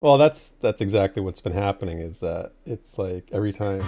Well, that's exactly what's been happening is that it's like every time.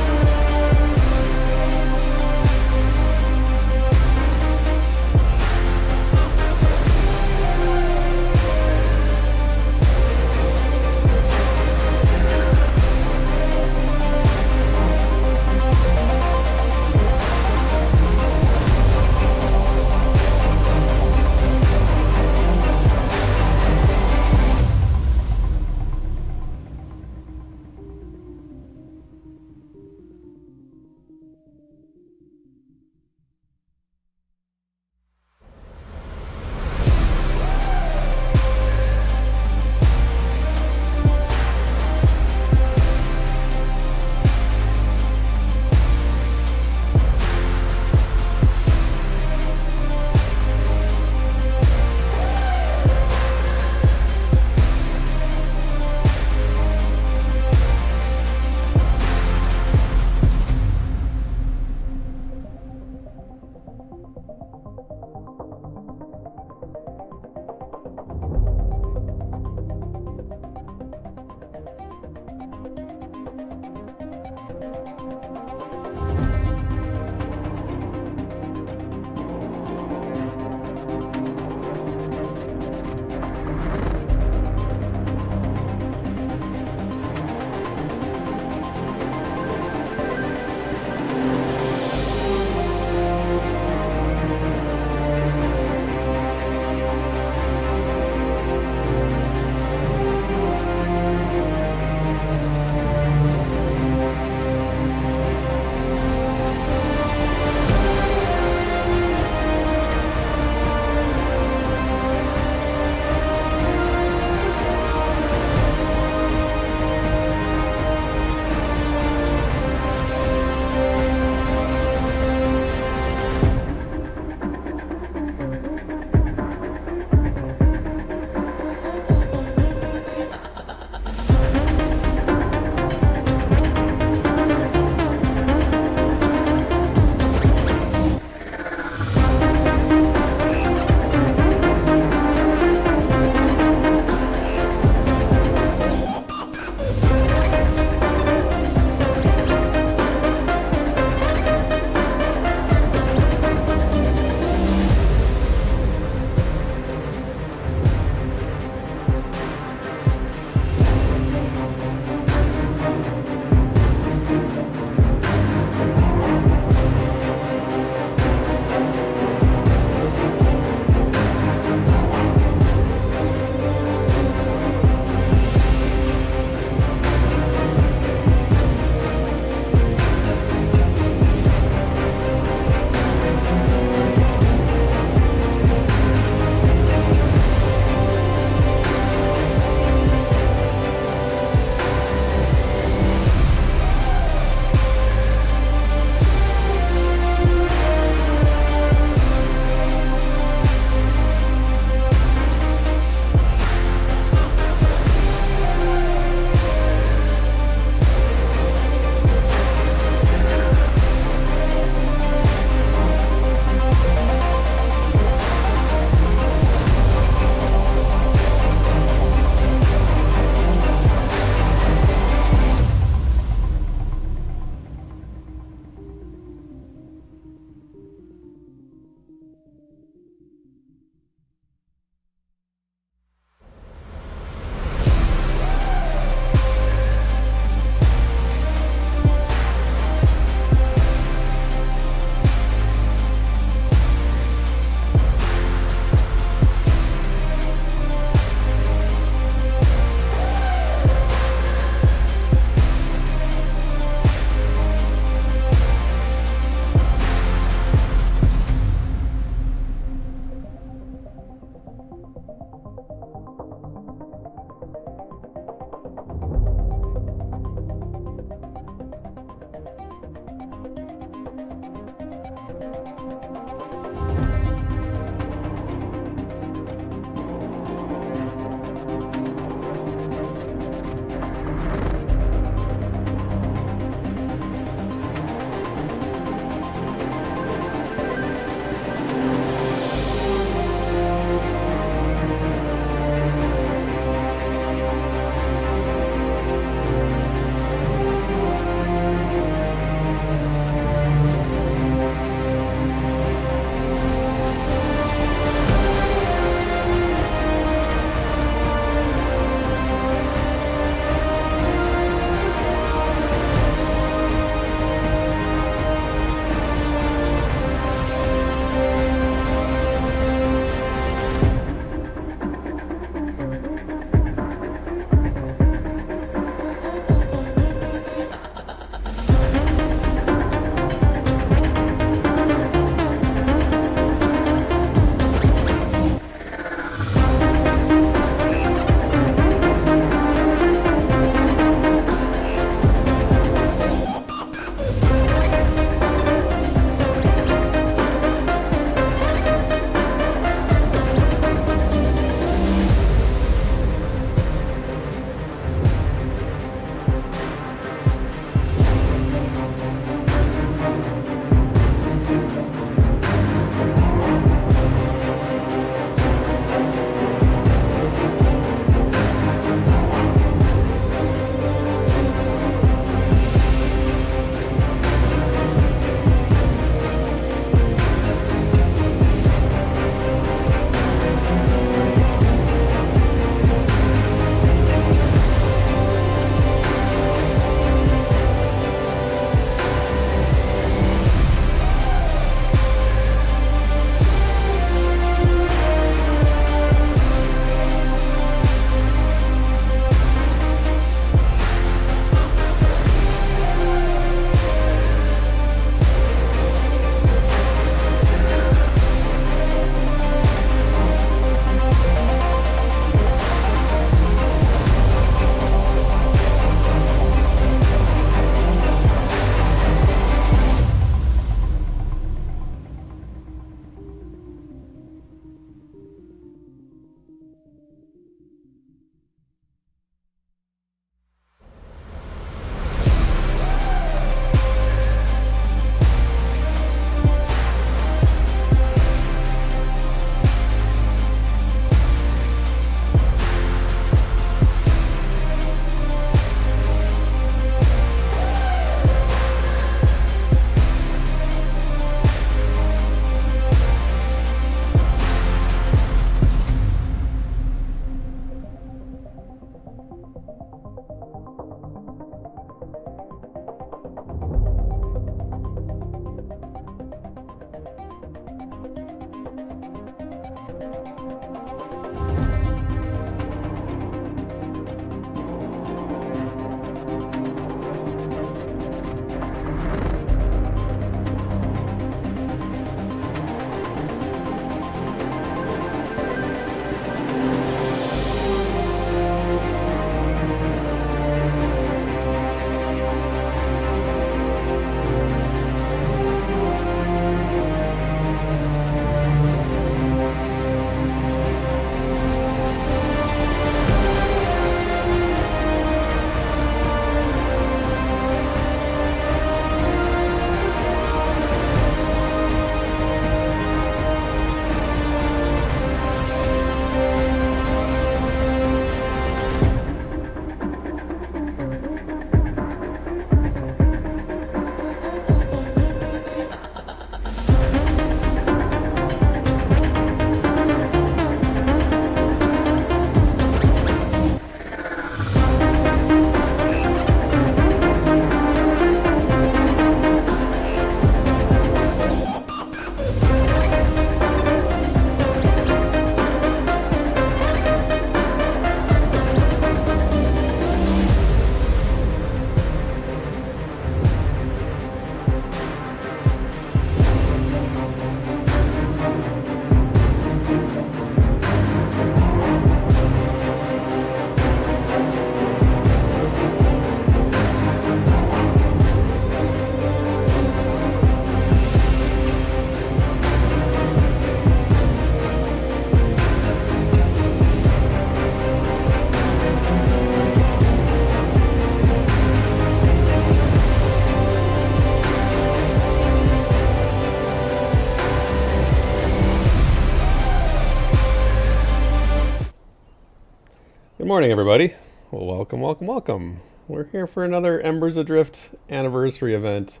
morning, everybody. Well, welcome. We're here for another Embers Adrift anniversary event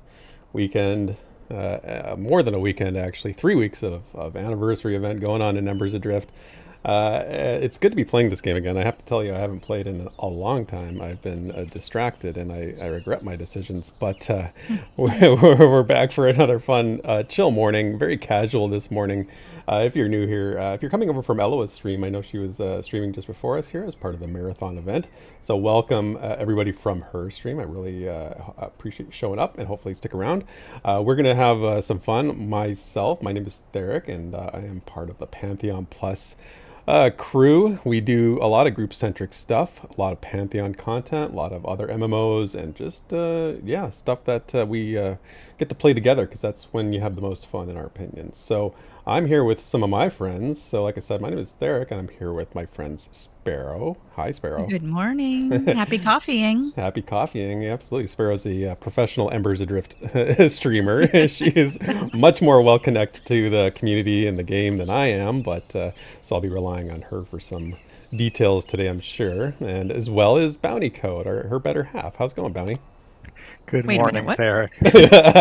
weekend. More than a weekend, actually. 3 weeks of anniversary event going on in Embers Adrift. It's good to be playing this game again. I have to tell you, I haven't played in a long time. I've been distracted, and I regret my decisions. But we're back for another fun, chill morning. Very casual this morning. If you're new here, if you're coming over from Eloa's stream, I know she was streaming just before us here as part of the marathon event. So welcome everybody from her stream. I really appreciate you showing up, and hopefully stick around. We're going to have some fun. My name is Theric, and I am part of the PantheonPlus crew. We do a lot of group-centric stuff, a lot of Pantheon content, a lot of other MMOs, and just stuff that we get to play together, because that's when you have the most fun, in our opinions. So I'm here with some of my friends. So like I said, my name is Theric, and I'm here with my friends Sparrow. Hi, Sparrow. Good morning. Happy coffeeing. Happy coffeeing. Absolutely. Sparrow's a professional Embers Adrift streamer. She is much more well connected to the community and the game than I am, but so I'll be relying on her for some details today, I'm sure, and as well as Bounty Code, her better half. How's it going, Bounty? Good Wait a morning, minute, what? Theric.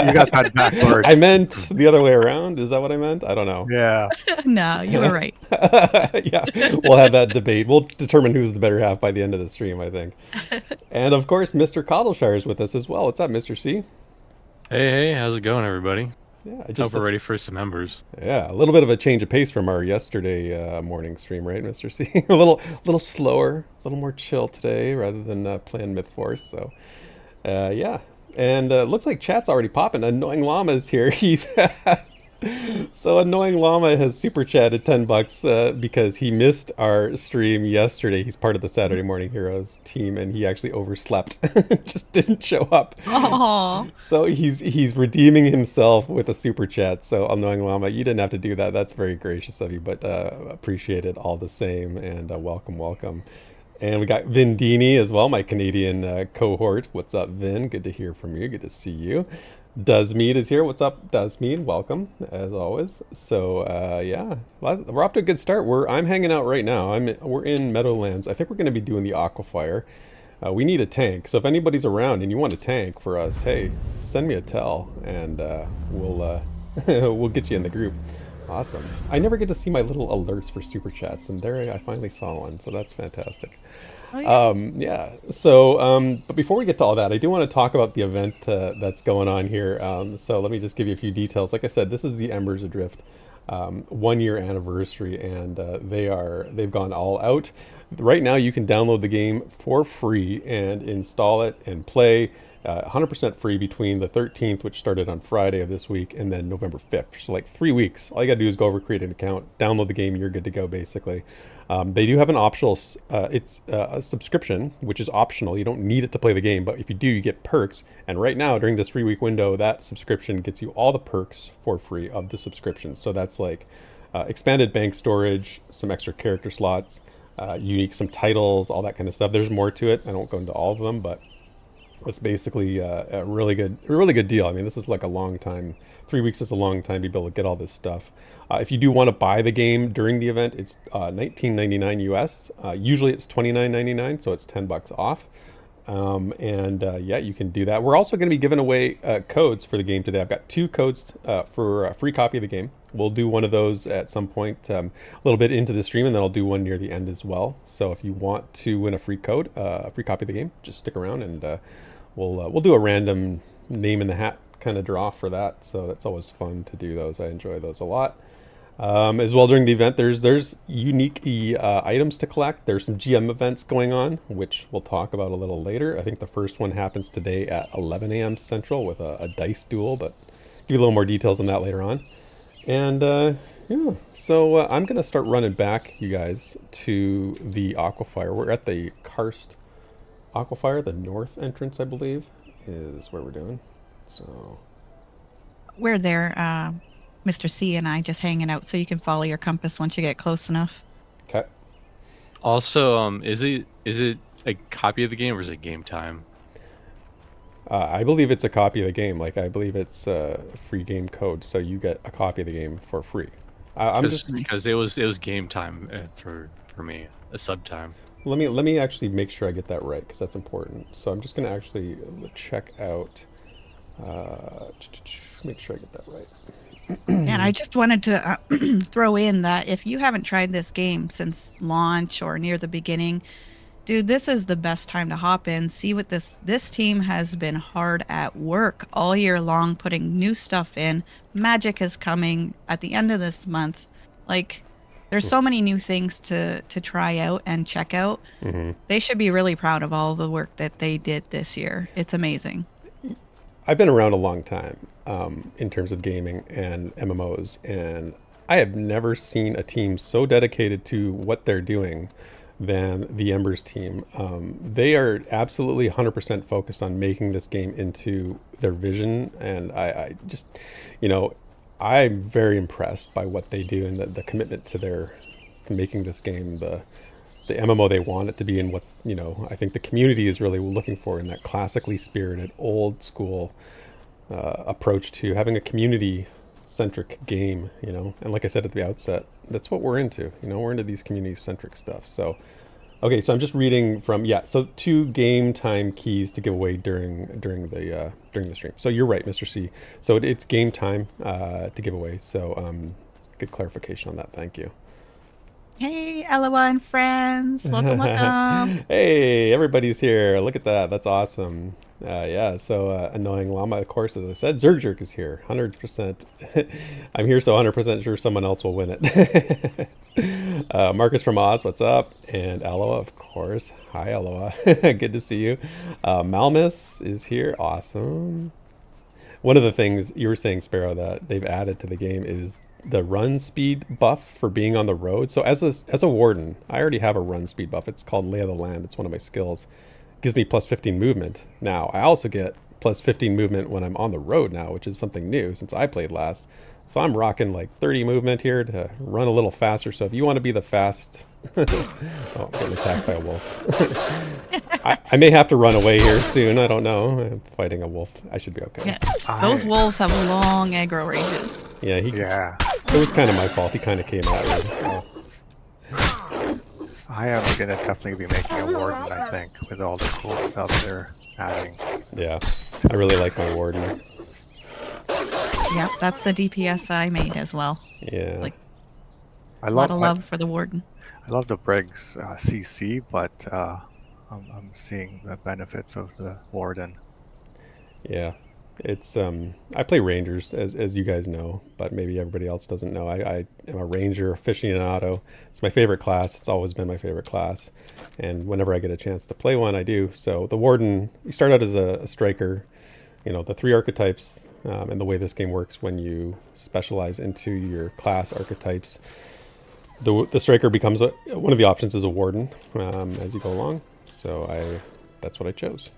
You got that backwards. I meant the other way around. Is that what I meant? I don't know. Yeah. No, you were right. Yeah, we'll have that debate. We'll determine who's the better half by the end of the stream, I think. And of course, Mr. Coddleshire is with us as well. What's up, Mr. C? Hey, how's it going, everybody? Yeah, Hope we're ready for some embers. Yeah, a little bit of a change of pace from our yesterday morning stream, right, Mr. C? a little slower, a little more chill today rather than playing Myth Force. So, yeah. And looks like chat's already popping. Annoying Llama is here. He's so Annoying Llama has super chatted $10 because he missed our stream yesterday. He's part of the Saturday Morning Heroes team, and he actually overslept, just didn't show up. Oh, So he's redeeming himself with a super chat. So Annoying Llama, you didn't have to do that. That's very gracious of you, but appreciate it all the same. And welcome. And we got Vin Dini as well, my Canadian cohort. What's up, Vin? Good to hear from you. Good to see you. Duzmead is here. What's up, Duzmead? Welcome, as always. So, yeah, we're off to a good start. I'm hanging out right now. We're in Meadowlands. I think we're going to be doing the Aquafire. We need a tank. So if anybody's around and you want a tank for us, hey, send me a tell, and we'll we'll get you in the group. Awesome. I never get to see my little alerts for super chats, and there I finally saw one, so that's fantastic. oh yeah. Yeah. So, but before we get to all that, I do want to talk about the event that's going on here. So let me just give you a few details. Like I said, this is the Embers Adrift 1 year anniversary, and they've gone all out. Right now, you can download the game for free and install it and play. 100% free between the 13th, which started on Friday of this week, and then November 5th. So like 3 weeks. All you got to do is go over, create an account, download the game, you're good to go, basically. They do have an optional, it's a subscription, which is optional. You don't need it to play the game, but if you do, you get perks. And right now, during this 3 week window, that subscription gets you all the perks for free of the subscription. So that's like expanded bank storage, some extra character slots, unique, some titles, all that kind of stuff. There's more to it. I won't go into all of them, but it's basically a really good deal. I mean, this is like a long time. 3 weeks is a long time to be able to get all this stuff. If you do want to buy the game during the event, it's $19.99 US. Usually it's $29.99, so it's $10 off. Yeah, you can do that. We're also going to be giving away codes for the game today. I've got 2 codes for a free copy of the game. We'll do one of those at some point a little bit into the stream, and then I'll do one near the end as well. So if you want to win a free code, a free copy of the game, just stick around, and we'll do a random name in the hat kind of draw for that. So that's always fun to do those. I enjoy those a lot. As well, during the event, there's unique items to collect. There's some GM events going on, which we'll talk about a little later. I think the first one happens today at 11 a.m. Central with a dice duel, but give you a little more details on that later on. And yeah, so I'm going to start running back, you guys, to the Aquafire. We're at the Karst Aquafire, the north entrance, I believe, is where we're doing. So We're there, Mr. C and I just hanging out, so you can follow your compass once you get close enough. okay. Also, is it a copy of the game or is it game time? I believe it's a copy of the game. Like, I believe it's a free game code, so you get a copy of the game for free. I'm just Because it was game time for me, a sub time. let me actually make sure I get that right because that's important. So I'm just going to actually check out. Make sure I get that right. And I just wanted to throw in that if you haven't tried this game since launch or near the beginning, dude, this is the best time to hop in. See what this team has been hard at work all year long, putting new stuff in. Magic is coming at the end of this month. Like, there's so many new things to try out and check out. They should be really proud of all the work that they did this year. It's amazing. I've been around a long time in terms of gaming and MMOs, and I have never seen a team so dedicated to what they're doing than the Embers team. They are absolutely 100% focused on making this game into their vision, and I just, I'm very impressed by what they do and the commitment to making this game the MMO they want it to be, and what I think the community is really looking for in that classically spirited, old school approach to having a community centric game. And like I said at the outset, that's what we're into. We're into these community centric stuff. So okay, so I'm just reading from so 2 game time keys to give away during the stream. So you're right, Mr. C. So it's game time to give away. So good clarification on that. Thank you. Hey, Eloa and friends. Welcome, welcome. Hey, everybody's here. Look at that. That's awesome. So Annoying Llama, of course, as I said. Zergjerk is here. 100%. I'm here, so 100% sure someone else will win it. Marcus from Oz, what's up? And Aloha, of course. Hi, Aloha. Good to see you. Malmus is here. Awesome. One of the things you were saying, Sparrow, that they've added to the game is the run speed buff for being on the road. So as a warden, I already have a run speed buff. It's called Lay of the Land. It's one of my skills. It gives me plus 15 movement. Now, I also get plus 15 movement when I'm on the road now, which is something new since I played last. So I'm rocking like 30 movement here to run a little faster. So if you want to be the fast... oh, I'm getting attacked by a wolf. I may have to run away here soon. I don't know. I'm fighting a wolf. I should be okay. Yeah, those wolves have long aggro ranges. Yeah, it was kind of my fault. He kind of came at me. I am going to definitely be making a warden, I think, with all the cool stuff they're adding. Yeah, I really like my warden. Yep, that's the DPS I made as well. Yeah. Like, a lot of love for the warden. I love the Briggs CC, but I'm seeing the benefits of the warden. Yeah. It's I play Rangers as you guys know, but maybe everybody else doesn't know. I am a Ranger aficionado. It's my favorite class. It's always been my favorite class, and whenever I get a chance to play one, I do. So the Warden, we start out as a striker. The 3 archetypes, and the way this game works when you specialize into your class archetypes. The striker becomes one of the options is a Warden as you go along. So that's what I chose.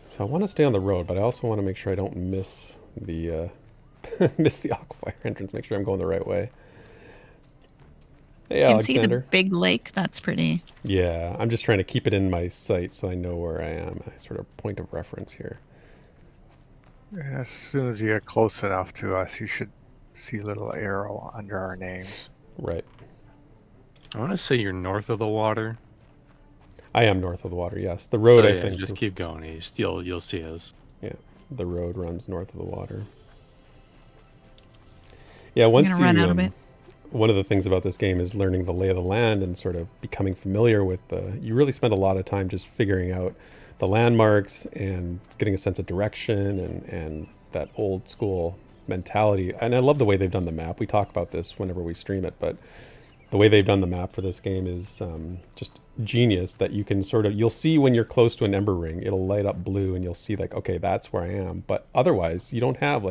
So I want to stay on the road, but I also want to make sure I don't miss the miss the Aquafire entrance. Make sure I'm going the right way. Hey, You can Alexander. see the big lake. That's pretty. Yeah, I'm just trying to keep it in my sight so I know where I am. A sort of point of reference here. As soon as you get close enough to us, you should see a little arrow under our names. Right. I want to say you're north of the water. I am north of the water, yes. The road, So, I yeah, think. just keep going east. You'll see us. Yeah, the road runs north of the water. Yeah, once gonna run out of it. One of the things about this game is learning the lay of the land and sort of becoming familiar with you really spend a lot of time just figuring out the landmarks and getting a sense of direction and that old school mentality. And I love the way they've done the map. We talk about this whenever we stream it, but the way they've done the map for this game is just genius, that you can you'll see when you're close to an ember ring, it'll light up blue and you'll see like, okay, that's where I am. But otherwise, you don't have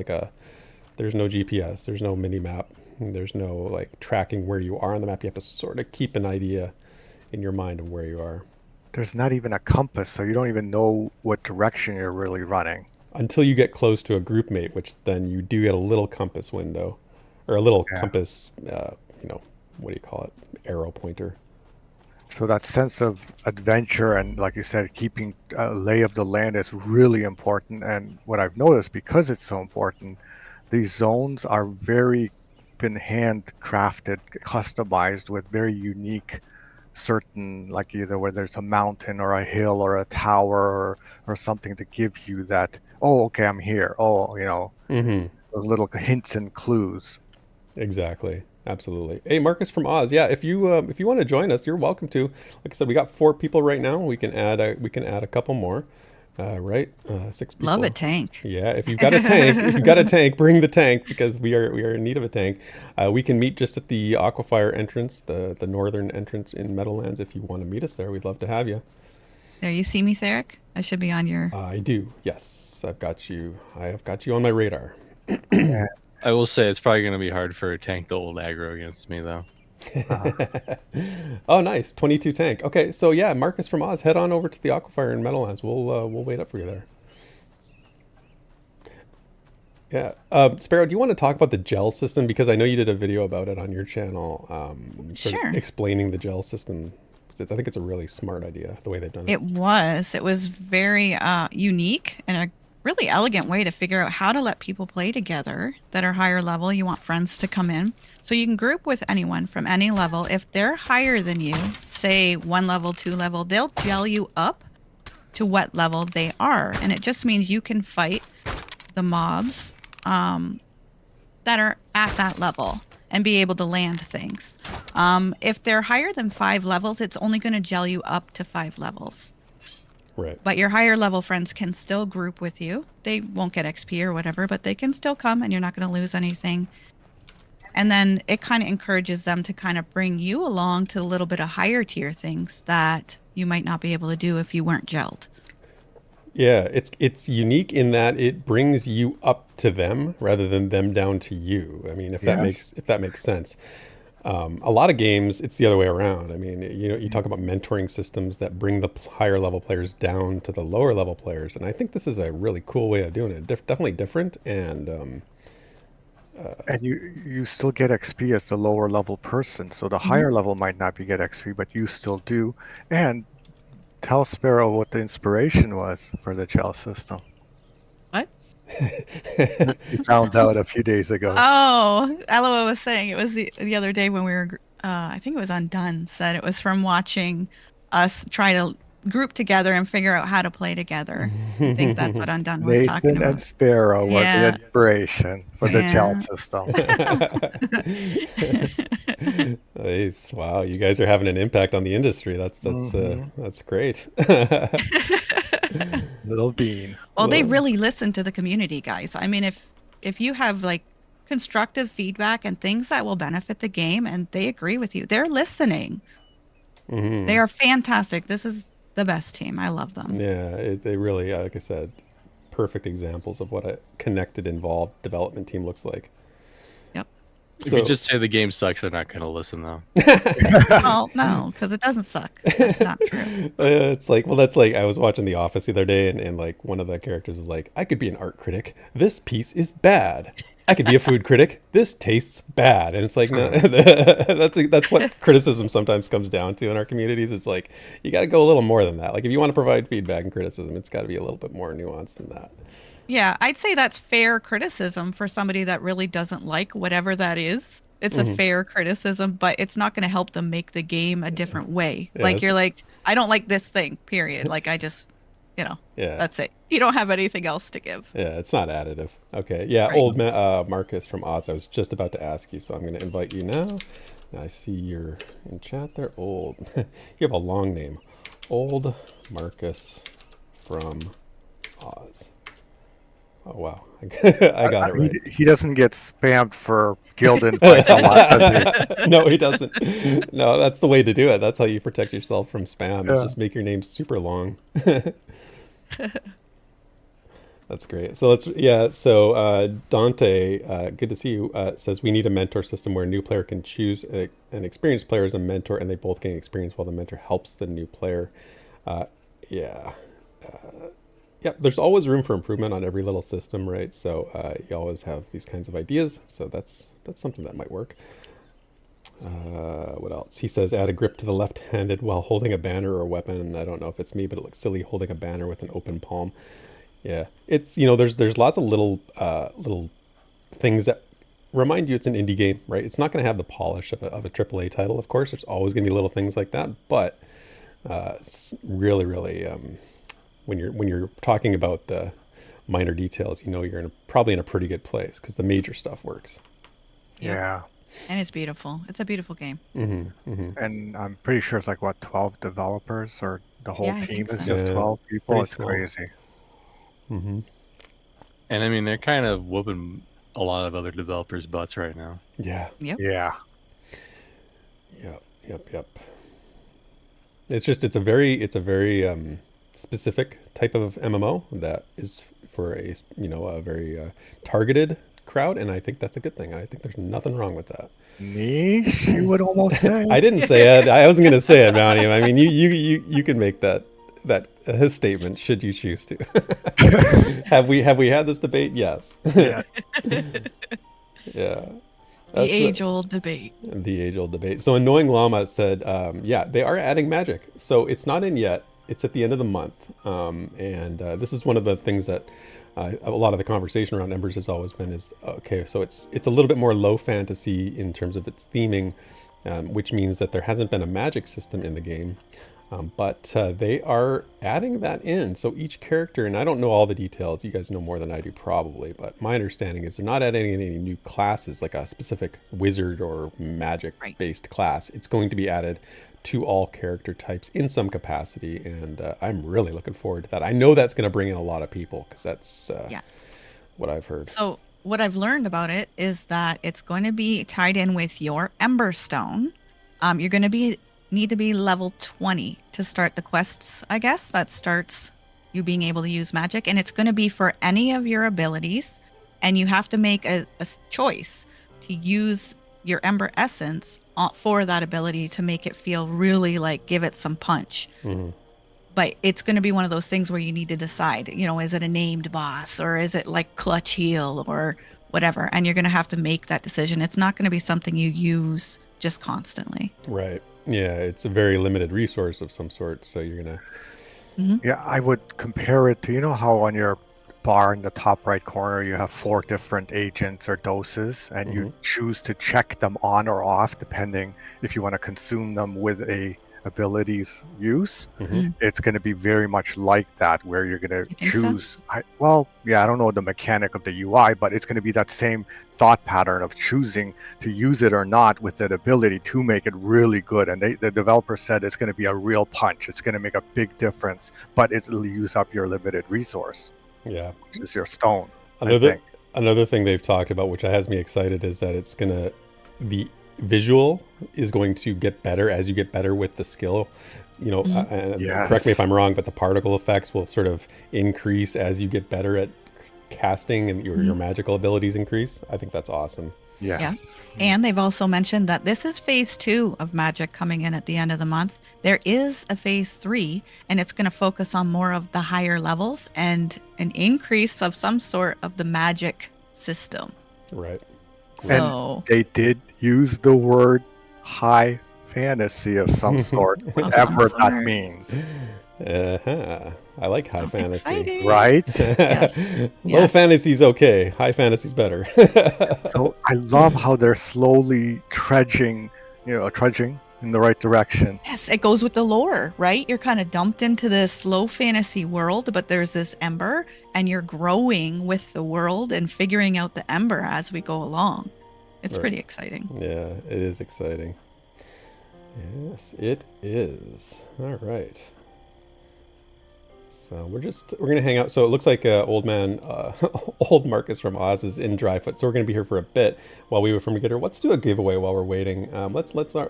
there's no GPS, there's no mini map, there's no like tracking where you are on the map. You have to sort of keep an idea in your mind of where you are. There's not even a compass, so you don't even know what direction you're really running. Until you get close to a group mate, which then you do get a little compass window, or a little compass, what do you call it? Arrow pointer. So that sense of adventure and, like you said, keeping a lay of the land is really important. And what I've noticed, because it's so important, these zones are very been handcrafted, customized with very unique certain, like either where there's a mountain or a hill or a tower or something to give you that, oh, okay, I'm here. Oh, Mm-hmm. those little hints and clues. Exactly. Absolutely. Hey, Marcus from Oz. Yeah, if you want to join us, you're welcome to. Like I said, we got 4 people right now. We can add a couple more. Right? 6 people. Love a tank. Yeah, if you've got a tank, if you've got a tank, bring the tank because we are in need of a tank. We can meet just at the Aquafire entrance, the northern entrance in Meadowlands. If you want to meet us there, we'd love to have you. There, you see me, Theric? I should be on your. I do. Yes, I've got you. I have got you on my radar. Yeah. I will say it's probably going to be hard for a tank to hold aggro against me, though. Oh, nice. 22 tank. Okay, so yeah, Marcus from Oz, head on over to the Aquafire in Meadowlands. We'll wait up for you there. Yeah. Sparrow, do you want to talk about the gel system? Because I know you did a video about it on your channel. Sort of Sure. explaining the gel system. I think it's a really smart idea, the way they've done it. It was very unique and a really elegant way to figure out how to let people play together that are higher level. You want friends to come in. So you can group with anyone from any level. If they're higher than you, say 1 level, 2 level, they'll gel you up to what level they are. And it just means you can fight the mobs that are at that level and be able to land things. If they're higher than 5 levels, it's only going to gel you up to 5 levels. Right. But your higher level friends can still group with you. They won't get XP or whatever, but they can still come and you're not going to lose anything. And then it kind of encourages them to kind of bring you along to a little bit of higher tier things that you might not be able to do if you weren't gelled. Yeah, it's unique in that it brings you up to them rather than them down to you. I mean, if that makes sense. A lot of games, it's the other way around. I mean, you talk about mentoring systems that bring the higher level players down to the lower level players, and I think this is a really cool way of doing it. Definitely different, and you still get XP as the lower level person, so the higher level might not be get XP, but you still do. And tell Sparrow what the inspiration was for the gel system. What? You found out a few days ago. Oh, Aloha was saying it was the other day when we were, I think it was Undone, said it was from watching us try to group together and figure out how to play together. I think that's what Undone was talking Nathan about. and Sparrow were the Yeah. inspiration for the gel system. nice. Wow, you guys are having an impact on the industry. That's great. Little bean. Well, they really listen to the community, guys. I mean, if you have like constructive feedback and things that will benefit the game and they agree with you, they're listening. Mm-hmm. They are fantastic. This is the best team. I love them. Yeah, they really, like I said, perfect examples of what a connected, involved development team looks like. Yep. If you just say the game sucks, they're not going to listen, though. Well, no, because it doesn't suck. That's not true. It's like, well, that's like, I was watching The Office the other day, and like one of the characters is like, I could be an art critic. This piece is bad. I could be a food critic. This tastes bad. And it's like, no, that's what criticism sometimes comes down to in our communities. It's like, you got to go a little more than that. Like, if you want to provide feedback and criticism, it's got to be a little bit more nuanced than that. Yeah, I'd say that's fair criticism for somebody that really doesn't like whatever that is. It's a fair criticism, but it's not going to help them make the game a different way. Yeah, Like, you're like, I don't like this thing, period. Like, I just, Yeah. that's it. You don't have anything else to give. Yeah, it's not additive. Okay. Yeah, Right. Marcus from Oz, I was just about to ask you, so I'm going to invite you now. I see you're in chat there. Old. You have a long name. Old Marcus from Oz. Oh, wow. I got it right. He doesn't get spammed for guild invites a lot, does he? No, he doesn't. No, that's the way to do it. That's how you protect yourself from spam. Is just make your name super long. That's great. So So Dante, good to see you. Says we need a mentor system where a new player can choose an experienced player as a mentor, and they both gain experience while the mentor helps the new player. Yep. There's always room for improvement on every little system, right? So you always have these kinds of ideas. So that's something that might work. What else? He says add a grip to the left-handed while holding a banner or a weapon. I don't know if it's me, but it looks silly holding a banner with an open palm. Yeah, it's there's lots of little things that remind you it's an indie game, right? It's not going to have the polish of a AAA title, of course. There's always going to be little things like that, but it's really, really when you're talking about the minor details, you know you're probably in a pretty good place because the major stuff works. Yep. Yeah. And it's beautiful. It's a beautiful game. And I'm pretty sure it's like, what, 12 developers, or the whole Yeah, I team think is so. just Yeah, 12 people? pretty It's small. crazy. And I mean, they're kind of whooping a lot of other developers' butts right now. Yeah. Yep. Yeah. Yep. It's a very specific type of MMO that is for a very targeted crowd, and I think that's a good thing. I think there's nothing wrong with that. Niche, you would almost say. I didn't say it. I wasn't going to say it, Bounty. I mean, you can make that his statement should you choose to. Have we had this debate? Yes. Yeah. Yeah. The age-old debate. The age-old debate. So Annoying Llama said, yeah, they are adding magic. So it's not in yet. It's at the end of the month. And this is one of the things that a lot of the conversation around Embers has always been is, okay, so it's a little bit more low fantasy in terms of its theming, which means that there hasn't been a magic system in the game. But they are adding that in. So each character, and I don't know all the details, you guys know more than I do probably, but my understanding is they're not adding any new classes, like a specific wizard or magic-based class. It's going to be added to all character types in some capacity, and I'm really looking forward to that. I know that's going to bring in a lot of people, because that's Yes. what I've heard. So what I've learned about it is that it's going to be tied in with your Ember Stone. You're going to need to be level 20 to start the quests, I guess. That starts you being able to use magic, and it's going to be for any of your abilities, and you have to make a choice to use your Ember Essence for that ability to make it feel really like give it some punch. But it's going to be one of those things where you need to decide, is it a named boss, or is it like clutch heal or whatever, and you're going to have to make that decision. It's not going to be something you use just constantly. Right. Yeah, it's a very limited resource of some sort, so you're gonna. Yeah, I would compare it to, how on your bar in the top right corner you have 4 different agents or doses, and you choose to check them on or off depending if you want to consume them with a abilities use. It's going to be very much like that, where you're going to choose. I don't know the mechanic of the UI, but it's going to be that same thought pattern of choosing to use it or not with that ability to make it really good. And the developer said it's going to be a real punch. It's going to make a big difference, but it'll use up your limited resource. Yeah, which is your stone. Another thing they've talked about, which has me excited, is that the visual is going to get better as you get better with the skill. Correct me if I'm wrong, but the particle effects will sort of increase as you get better at casting, and your magical abilities increase. I think that's awesome. Yeah. And they've also mentioned that this is phase 2 of magic coming in at the end of the month. There is a phase 3, and it's going to focus on more of the higher levels and an increase of some sort of the magic system. Right. So, and they did use the word high fantasy of some sort, whatever that means. I like high fantasy. Exciting. Right? Yes. Low fantasy's okay. High fantasy's better. So I love how they're slowly trudging in the right direction. Yes, it goes with the lore, right? You're kind of dumped into this low fantasy world, but there's this ember, and you're growing with the world and figuring out the ember as we go along. It's pretty exciting. Yeah, it is exciting. Yes, it is. All right. So we're gonna hang out. So it looks like old Marcus from Oz is in Dryfoot. So we're gonna be here for a bit while we wait for him to get here. Let's do a giveaway while we're waiting.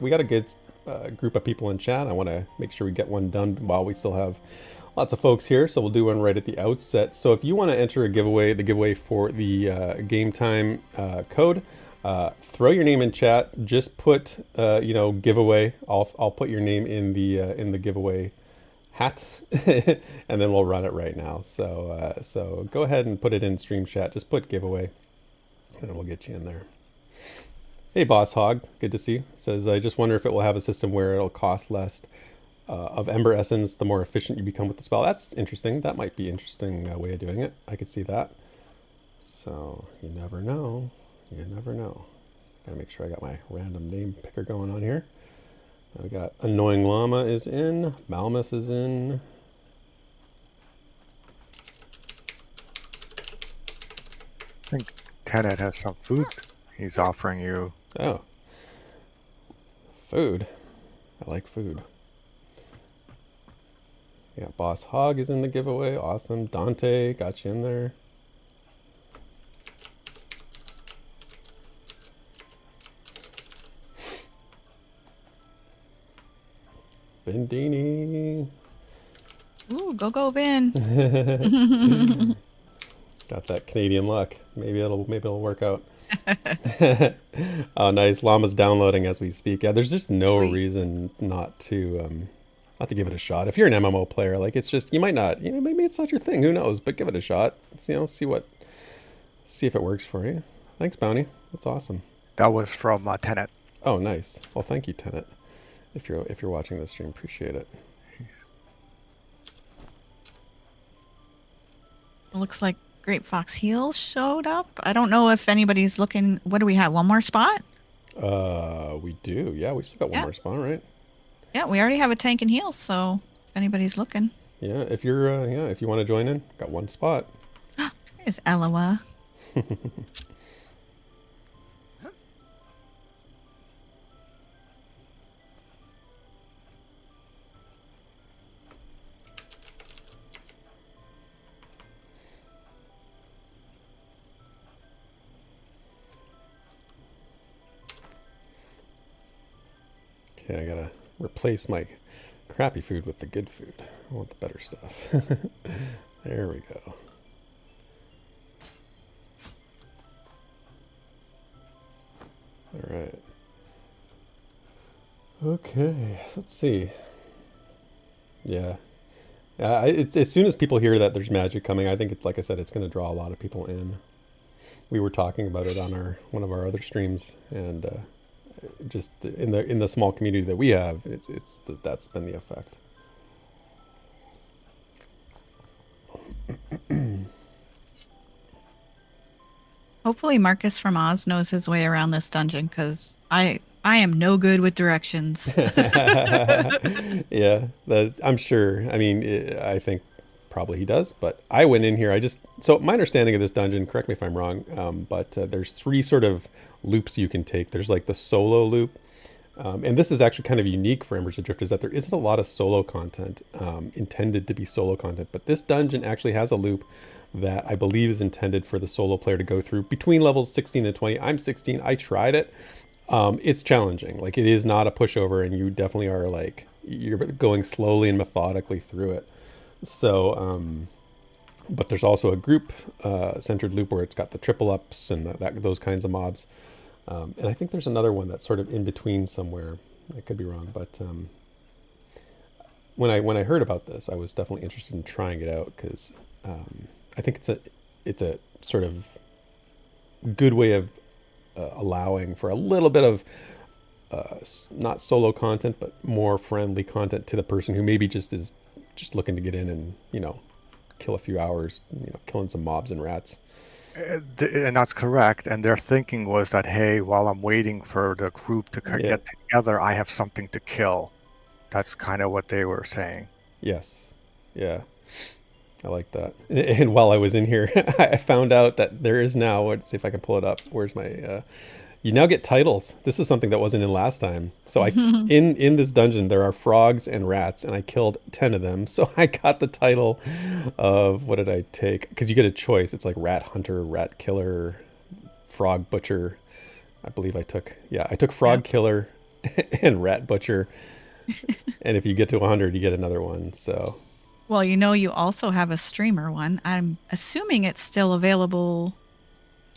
We got a good group of people in chat. I want to make sure we get one done while we still have lots of folks here. So we'll do one right at the outset. So if you want to enter the giveaway for the game time code, throw your name in chat. Just put giveaway. I'll put your name in the giveaway hat, and then we'll run it right now. So go ahead and put it in stream chat. Just put giveaway, and we'll get you in there. Hey, Boss Hog, good to see you. Says, I just wonder if it will have a system where it'll cost less of Ember Essence the more efficient you become with the spell. That's interesting. That might be an interesting way of doing it. I could see that. So you never know. You never know. Gotta make sure I got my random name picker going on here. I got Annoying Llama is in. Malmus is in. I think Tenet has some food he's offering you. Oh. Food. I like food. Yeah, Boss Hog is in the giveaway. Awesome. Dante got you in there. Vindini. Ooh, go, Vin. Got that Canadian luck. Maybe it'll work out. Oh, nice. Llama's downloading as we speak. Yeah, there's just no Sweet. reason not to give it a shot. If you're an MMO player, like it's just you might not. Maybe it's not your thing. Who knows? But give it a shot. See if it works for you. Thanks, Bounty. That's awesome. That was from Tenet. Oh, nice. Well, thank you, Tenet. If you're watching this stream, appreciate it. It looks like Great Fox Heel showed up. I don't know if anybody's looking. What do we have? One more spot? We do. Yeah, we still got one more spot, right? Yeah, we already have a tank and heal, so if anybody's looking. Yeah, if you want to join in, got one spot. There's Eloa. Okay, I gotta replace my crappy food with the good food. I want the better stuff. There we go. All right. Okay, let's see. Yeah. It's as soon as people hear that there's magic coming, I think it's like I said, it's going to draw a lot of people in. We were talking about it on one of our other streams, and just in the small community that we have, that's been the effect. Hopefully Marcus from Oz knows his way around this dungeon, because I am no good with directions. Yeah, I'm sure. I mean, I think probably he does, but I went in here. So my understanding of this dungeon, correct me if I'm wrong, but there's 3 sort of loops you can take. There's like the solo loop, and this is actually kind of unique for Embers Adrift, is that there isn't a lot of solo content intended to be solo content, but this dungeon actually has a loop that I believe is intended for the solo player to go through between levels 16 and 20. I'm 16. I tried it. It's challenging. Like, it is not a pushover, and you definitely are like, you're going slowly and methodically through it. So, but there's also a group centered loop where it's got the triple ups and those kinds of mobs. And I think there's another one that's sort of in between somewhere. I could be wrong, but when I heard about this, I was definitely interested in trying it out, because I think it's a sort of good way of allowing for a little bit of not solo content, but more friendly content to the person who maybe just is looking to get in and kill a few hours, killing some mobs and rats. And that's correct. And their thinking was that, hey, while I'm waiting for the group to get together, I have something to kill. That's kind of what they were saying. Yes. Yeah. I like that. And while I was in here, I found out that there is now, let's see if I can pull it up. Where's my, you now get titles. This is something that wasn't in last time. So in this dungeon, there are frogs and rats, and I killed 10 of them. So I got the title of, what did I take? Because you get a choice. It's like rat hunter, rat killer, frog butcher. I believe I took frog killer and rat butcher. And if you get to 100, you get another one. So. Well, you also have a streamer one. I'm assuming it's still available.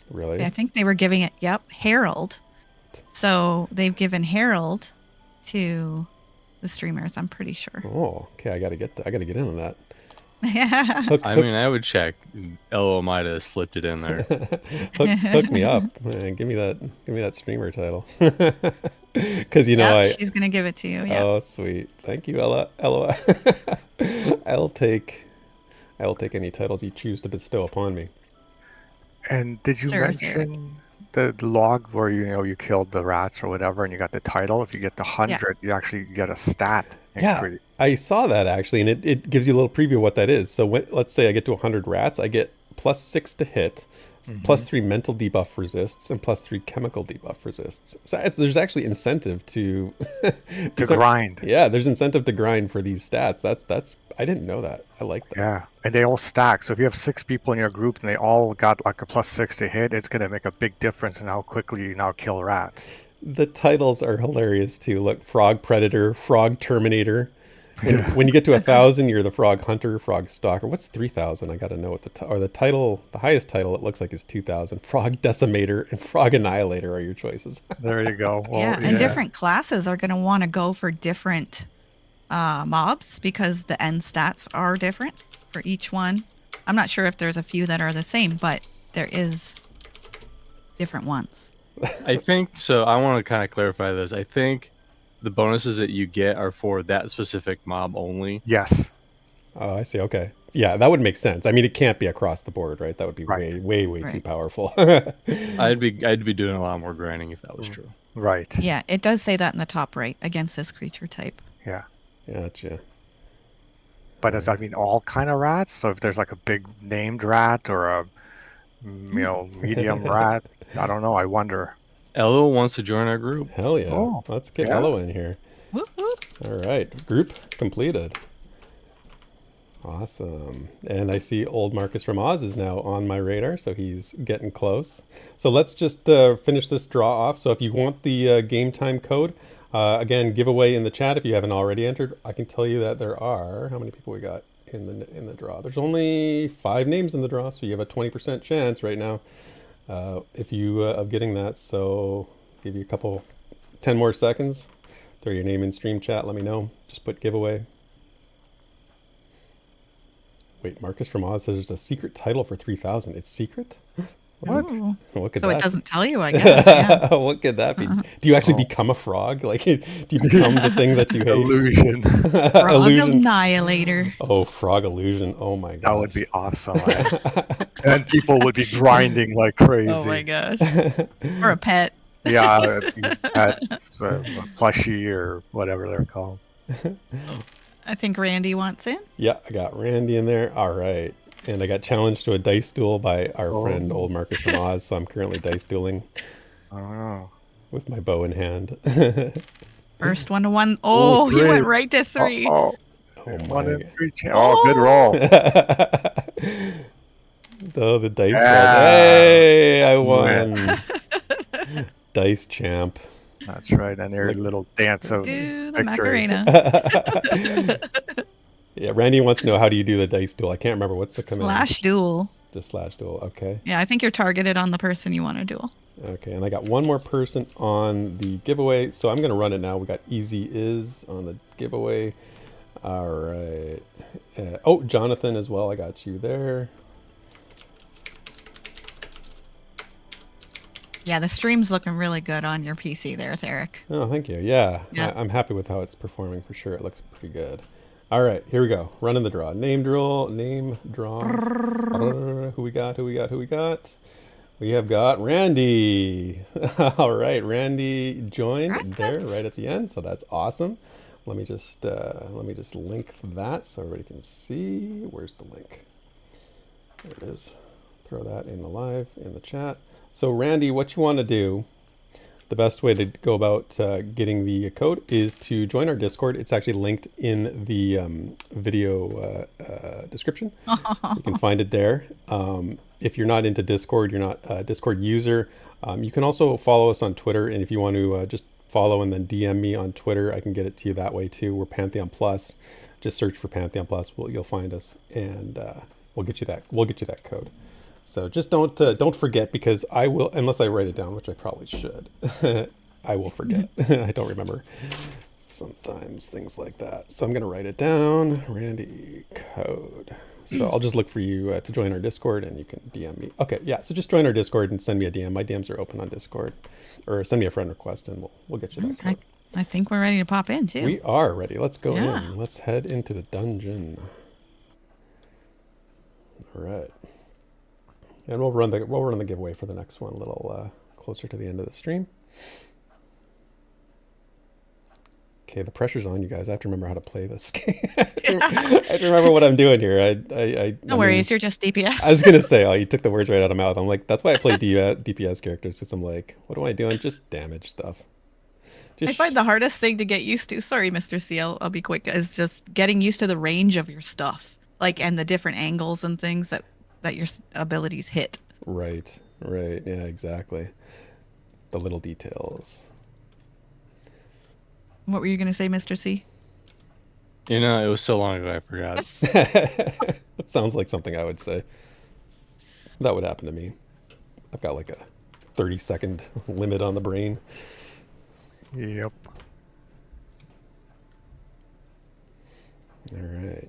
Really? I think they were giving it, Herald. So they've given Herald to the streamers, I'm pretty sure. Oh, okay. I gotta get in on that. Yeah. mean, I would check. LO might have slipped it in there. hook me up. Man, give me that streamer title. Because she's gonna give it to you. Yeah. Oh, sweet. Thank you, Ella. I'll take any titles you choose to bestow upon me. And did you Sure, mention the log where you killed the rats or whatever, and you got the title. If you get the Yeah. 100, you actually get a stat Yeah, increase. I saw that actually, and it gives you a little preview of what that is. So let's say I get to 100 rats, I get +6 to hit, Hmm. +3 mental debuff resists, and +3 chemical debuff resists. So there's actually incentive to To these aren't- grind. Yeah, there's incentive to grind for these stats. That's I didn't know that. I like that. Yeah, and they all stack. So if you have 6 people in your group and they all got like a +6 to hit, it's gonna make a big difference in how quickly you now kill rats. The titles are hilarious too. Look, Frog Predator, Frog Terminator. And Yeah. when you get to 1,000, you're the Frog Hunter, Frog Stalker. What's 3,000? I got to know what the title, the highest title it looks like is 2,000. Frog Decimator and Frog Annihilator are your choices. There you go. Well, Yeah, and different classes are going to want to go for different mobs because the end stats are different for each one. I'm not sure if there's a few that are the same, but there is different ones. I think so. I want to kind of clarify this. I think the bonuses that you get are for that specific mob only. Yes. Oh, I see. Okay. Yeah, that would make sense. I mean, it can't be across the board, right? That would be Right. way too Right. powerful. I'd be doing a lot more grinding if that was true. Right. Yeah, it does say that in the top right against this creature type. Yeah. Gotcha. But does that mean all kind of rats? So if there's like a big named rat or a medium rat, I don't know. I wonder. Elo wants to join our group. Hell yeah. Oh, Let's get yeah. Elo in here. Whoop, whoop. All right. Group completed. Awesome. And I see old Marcus from Oz is now on my radar, so he's getting close. So let's just finish this draw off. So if you want the game time code, again, giveaway in the chat if you haven't already entered. I can tell you that there are, how many people we got in the draw? There's only 5 names in the draw, so you have a 20% chance right now if you of getting that. So give you 10 more seconds. Throw your name in stream chat, let me know. Just put giveaway. Wait, Marcus from Oz says there's a secret title for 3,000. It's secret? What? Ooh. What could So that it doesn't tell you, I guess. Yeah. What could that be? Do you actually become a frog? Like, do you become the thing that you hate? Illusion. Frog Illusion. Annihilator. Oh, frog illusion. Oh my god. That would be awesome. And people would be grinding like crazy. Oh my gosh. Or a pet. Yeah, that's a plushie or whatever they're called. I think Randy wants in. Yeah, I got Randy in there. All right. And I got challenged to a dice duel by our friend old Marcus from Oz, so I'm currently dice dueling Oh. with my bow in hand. First 1 to 1. Oh, he 3. went right to 3. Oh, Oh one my. in 3. Oh, good roll. Oh, the dice roll. Yeah. Hey, I won. Dice champ. That's right. And their little dance of Do the victory. Macarena. Yeah, Randy wants to know how do you do the dice duel. I can't remember what's the command. / duel. Just / duel. Okay. Yeah, I think you're targeted on the person you want to duel. Okay, and I got one more person on the giveaway, so I'm going to run it now. We got Easy Is on the giveaway. All right. Oh, Jonathan as well. I got you there. Yeah, the stream's looking really good on your PC there, Theric. Oh, thank you. Yeah, Yeah. I'm happy with how it's performing for sure. It looks pretty good. All right, here we go. Running the draw. Name draw. Who we got? We have got Randy. All right, Randy joined there right at the end, so that's awesome. Let me just link that so everybody can see. Where's the link? There it is. Throw that in the chat. So Randy, what you want to do, the best way to go about getting the code is to join our Discord. It's actually linked in the video description. You can find it there. If you're not into Discord, you're not a Discord user, you can also follow us on Twitter. And if you want to just follow and then DM me on Twitter, I can get it to you that way too. We're PantheonPlus. Just search for PantheonPlus. You'll find us, and we'll get you that code. So just don't forget, because I will, unless I write it down, which I probably should. I will forget. I don't remember sometimes things like that. So I'm going to write it down. Randy code. So I'll just look for you to join our Discord, and you can DM me. Okay, yeah. So just join our Discord and send me a DM. My DMs are open on Discord, or send me a friend request, and we'll get you that code. I think we're ready to pop in too. We are ready. Let's go Yeah. in. Let's head into the dungeon. All right. And we'll run the giveaway for the next one a little closer to the end of the stream. Okay, the pressure's on you guys. I have to remember how to play this game. I have to remember what I'm doing here. No worries, you're just DPS. I was gonna say, oh, you took the words right out of my mouth. I'm like, that's why I play DPS characters, because I'm like, what am I doing? Just damage stuff. I find the hardest thing to get used to, sorry, Mr. C, I'll be quick, is just getting used to the range of your stuff, like, and the different angles and things that your abilities hit. Right, yeah, exactly. The little details. What were you going to say, Mr. C? You know, it was so long ago I forgot. That sounds like something I would say. That would happen to me. I've got like a 30-second limit on the brain. Yep. All right.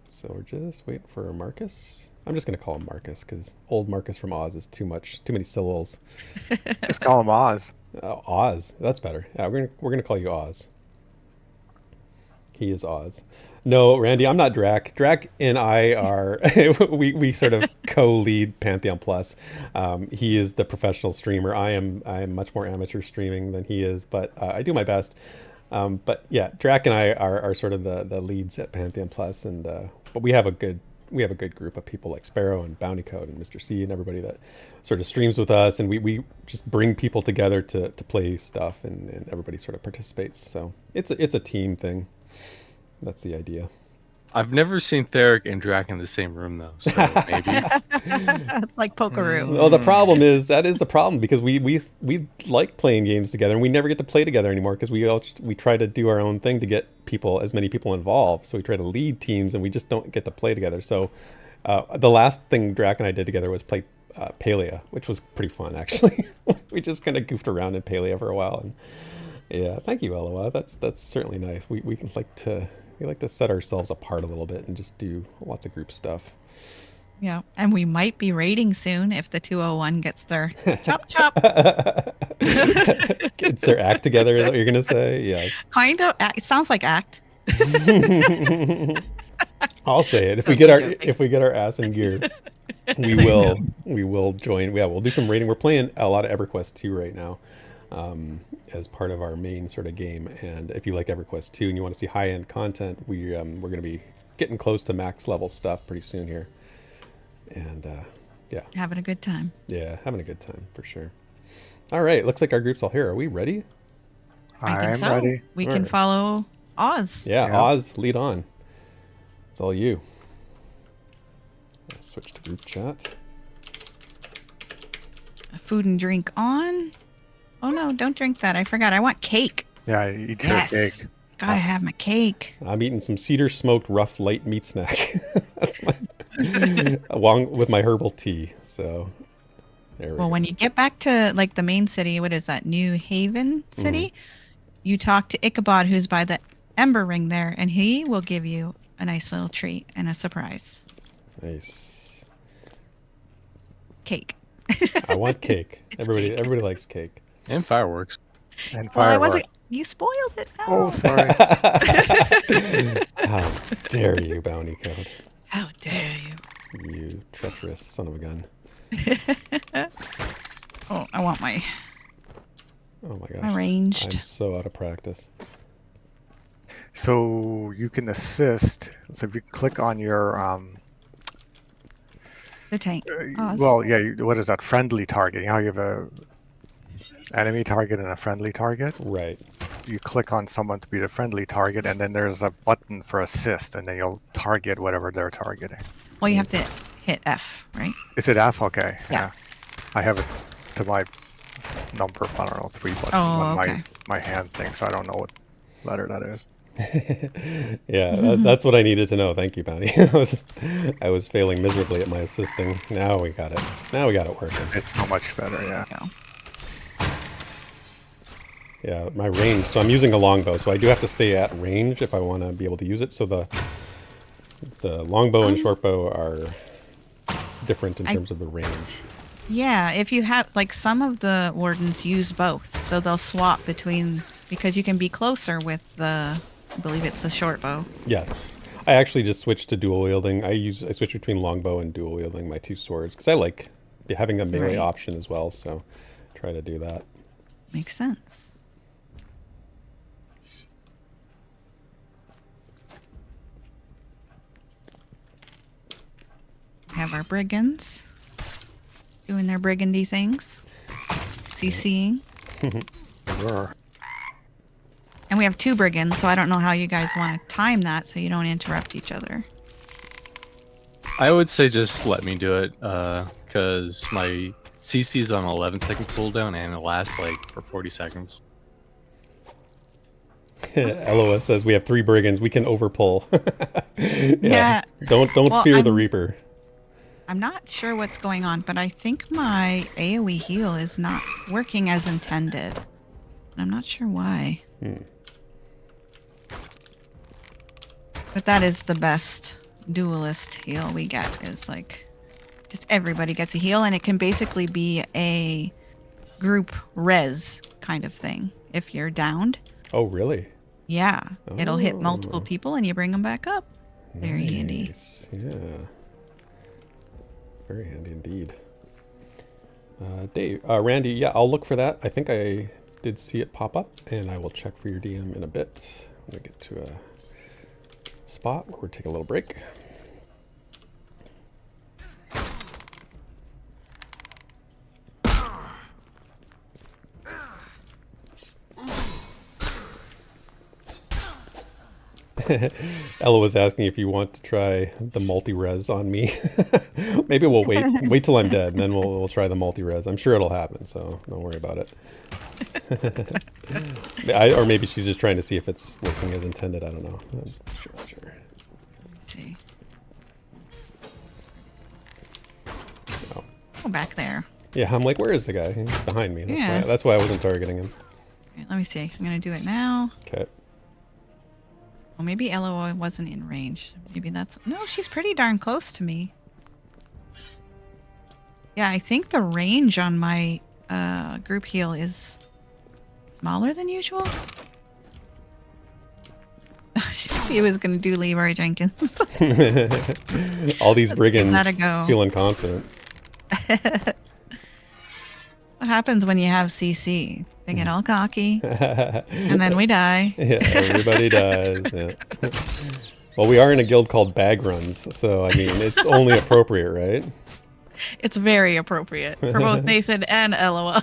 So we're just waiting for Marcus. I'm just going to call him Marcus because old Marcus from Oz is too many syllables. Just call him Oz. Oz. That's better. Yeah, we're gonna call you Oz. He is Oz. No, Randy, I'm not Drac. Drac and I are we sort of co-lead PantheonPlus. He is the professional streamer. I am much more amateur streaming than he is, but I do my best. But yeah, Drac and I are sort of the leads at PantheonPlus, and but we have a good group of people like Sparrow and Bounty Code and Mr. C and everybody that sort of streams with us, and we just bring people together to play stuff, and everybody sort of participates. So it's a team thing. That's the idea. I've never seen Theric and Drac in the same room though, so maybe. It's like Pokeroo. Well, the problem is that is the problem because we like playing games together, and we never get to play together anymore because we try to do our own thing to get as many people involved. So we try to lead teams, and we just don't get to play together. So the last thing Drac and I did together was play Palea, which was pretty fun actually. We just kind of goofed around in Palea for a while, and yeah, thank you, Eloa. That's certainly nice. We like to set ourselves apart a little bit and just do lots of group stuff. Yeah, and we might be raiding soon if the 201 gets their chop chop. Gets their act together, is what you're gonna say? Yes. Kind of. It sounds like act. I'll say it. If we get our ass in gear, we will join. Yeah, we'll do some raiding. We're playing a lot of EverQuest 2 right now. As part of our main sort of game, and if you like EverQuest 2 and you want to see high-end content, we're going to be getting close to max level stuff pretty soon here, and yeah, having a good time. Yeah, having a good time for sure. All right, looks like our group's all here. Are we ready? I think so. Ready. We can follow Oz. Yeah, Oz, lead on. It's all you. I'll switch to group chat. Food and drink on. Oh no, don't drink that. I forgot. I want cake. Yeah, eat your cake. Gotta have my cake. I'm eating some cedar smoked rough light meat snack. That's my along with my herbal tea. So there we go. When you get back to like the main city, what is that? New Haven City? You talk to Ichabod, who's by the Ember Ring there, and he will give you a nice little treat and a surprise. Nice. Cake. I want cake. Everybody likes cake. And fireworks. And Well, fireworks. you spoiled it. No. Oh, sorry. How dare you, Bounty Code? How dare you? You treacherous son of a gun. Oh, I want my Oh my gosh. arranged. I'm so out of practice. So you can assist. So if you click on your The tank. well, yeah. What is that? Friendly target. You know how you have a enemy target and a friendly target. Right. You click on someone to be the friendly target, and then there's a button for assist, and then you'll target whatever they're targeting. Well, you have to hit F, right? Is it F? Okay. Yeah. I have it to my number. I don't know, 3 buttons on my hand thing, so I don't know what letter that is. Yeah, that's what I needed to know. Thank you, Bounty. I was failing miserably at my assisting. Now we got it. Now we got it working. It's so much better. Yeah. Go. Yeah, my range. So I'm using a longbow, so I do have to stay at range if I want to be able to use it. So the longbow and shortbow are different in terms of the range. Yeah, if you have, like, some of the wardens use both, so they'll swap between, because you can be closer with the, I believe it's the short bow. Yes. I actually just switched to dual wielding. I switch between longbow and dual wielding my 2 swords because I like having a melee option as well. So try to do that. Makes sense. We have our brigands doing their brigandy things, CCing. Sure. And we have 2 brigands, so I don't know how you guys want to time that so you don't interrupt each other. I would say just let me do it, because my CC's on 11-second cooldown and it lasts like for 40 seconds. LOS says we have 3 brigands. We can overpull. Yeah. Don't Well, fear the Reaper. I'm not sure what's going on, but I think my AoE heal is not working as intended. I'm not sure why. But that is the best duelist heal we get, is like just everybody gets a heal, and it can basically be a group res kind of thing if you're downed. Oh, really? Yeah, it'll hit Oh. multiple people and you bring them back up. Very handy. Nice. Yeah. Very handy indeed. Randy, yeah, I'll look for that. I think I did see it pop up, and I will check for your DM in a bit. I'm gonna get to a spot where we'll take a little break. Ella was asking if you want to try the multi-res on me. Maybe we'll wait till I'm dead, and then we'll try the multi-res. I'm sure it'll happen, so don't worry about it. Or maybe she's just trying to see if it's working as intended. I don't know. I'm sure. Let's see. Oh. Go back there. Yeah, I'm like, where is the guy? He's behind me. Yeah. That's why I wasn't targeting him. Right, let me see. I'm gonna do it now. Okay. Well, maybe LOI wasn't in range. Maybe that's... No, she's pretty darn close to me. Yeah, I think the range on my group heal is smaller than usual. She was going to do Leroy Jenkins. All these brigands Let it go. feeling confident. What happens when you have CC? They get all cocky, and then we die. Yeah, everybody dies. Yeah. Well, we are in a guild called Bag Runs, so I mean, it's only appropriate, right? It's very appropriate for both Nathan and LOL.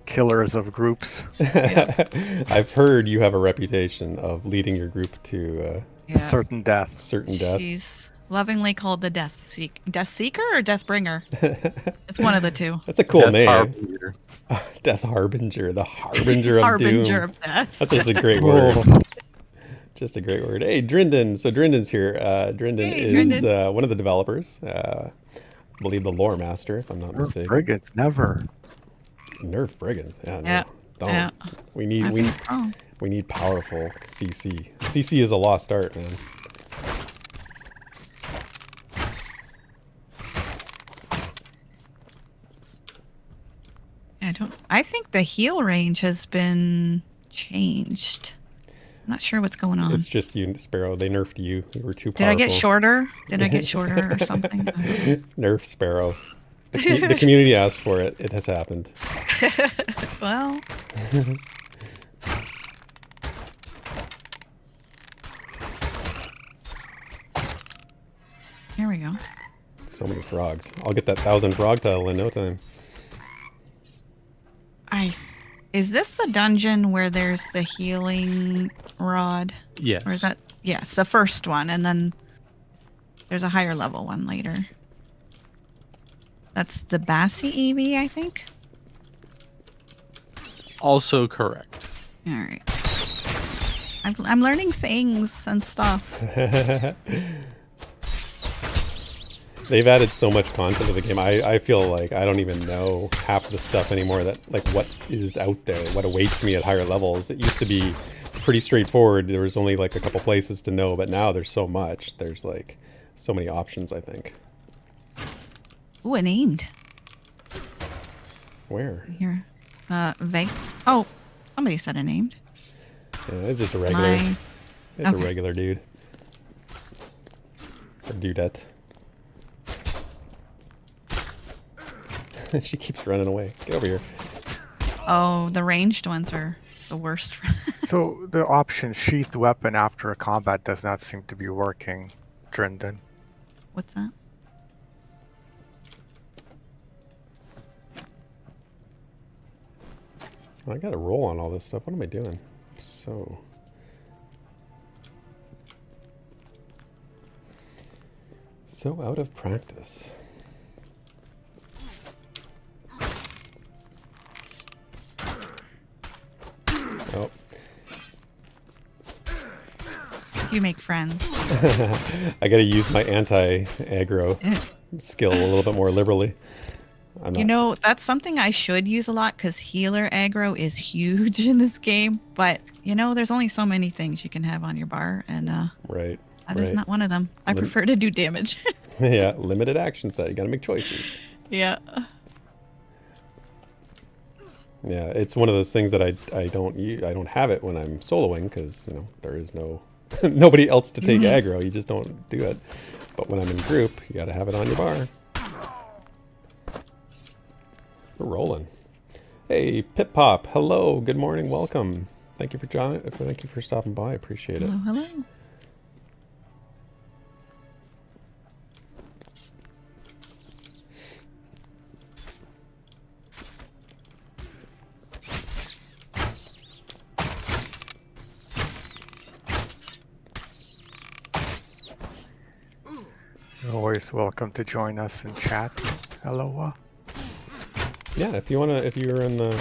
Killers of groups. I've heard you have a reputation of leading your group to Yeah. Certain death. certain death. She's lovingly called the Death Seeker or Death Bringer. It's one of the two. That's a cool Death name. Harbinger. Death Harbinger, the Harbinger of Harbinger Doom. of Death. That's just a great word. Just a great word. Hey, Drinden. So Drinden's here. Drinden Hey, is Drinden. one of the developers. I believe the lore master, if I'm not mistaken. Brigands, never. Nerf brigands. Yeah, no. Yeah, Don't. yeah. We need I think so. we need powerful CC. CC is a lost art, man. I think the heal range has been changed. I'm not sure what's going on. It's just you, Sparrow. They nerfed you. You were too Did powerful. I get shorter? Did I get shorter or something? Nerf Sparrow. The community asked for it. It has happened. Well, here we go. So many frogs. I'll get that 1,000 frog tile in no time. Is this the dungeon where there's the healing rod? Yes. Or is that... Yes, the first one, and then there's a higher level one later. That's the Bassi EV, I think? Also correct. All right. I'm learning things and stuff. They've added so much content to the game. I feel like I don't even know half the stuff anymore, that like what is out there, what awaits me at higher levels. It used to be pretty straightforward. There was only like a couple places to know, but now there's so much. There's like so many options, I think. Ooh, it named. Where? Here. Vague. Oh, somebody said it named. Yeah, it's just a regular. My... It's a okay. regular dude. Or dudette. She keeps running away. Get over here. Oh, the ranged ones are the worst. So the option sheathed weapon after a combat does not seem to be working, Drinden. What's that? I got to roll on all this stuff. What am I doing? So out of practice. Oh. You make friends. I got to use my anti-aggro skill a little bit more liberally. You know, that's something I should use a lot because healer aggro is huge in this game. But, you know, there's only so many things you can have on your bar. And right. that is not one of them. I prefer to do damage. Yeah, limited action set. You got to make choices. Yeah. Yeah, it's one of those things that I don't have it when I'm soloing because, you know, there is no nobody else to take aggro. You just don't do it. But when I'm in group, you got to have it on your bar. We're rolling. Hey, Pip Pop. Hello. Good morning. Welcome. Thank you for stopping by. I appreciate it. Hello. You're always welcome to join us in chat. Hello. Yeah, if you're in the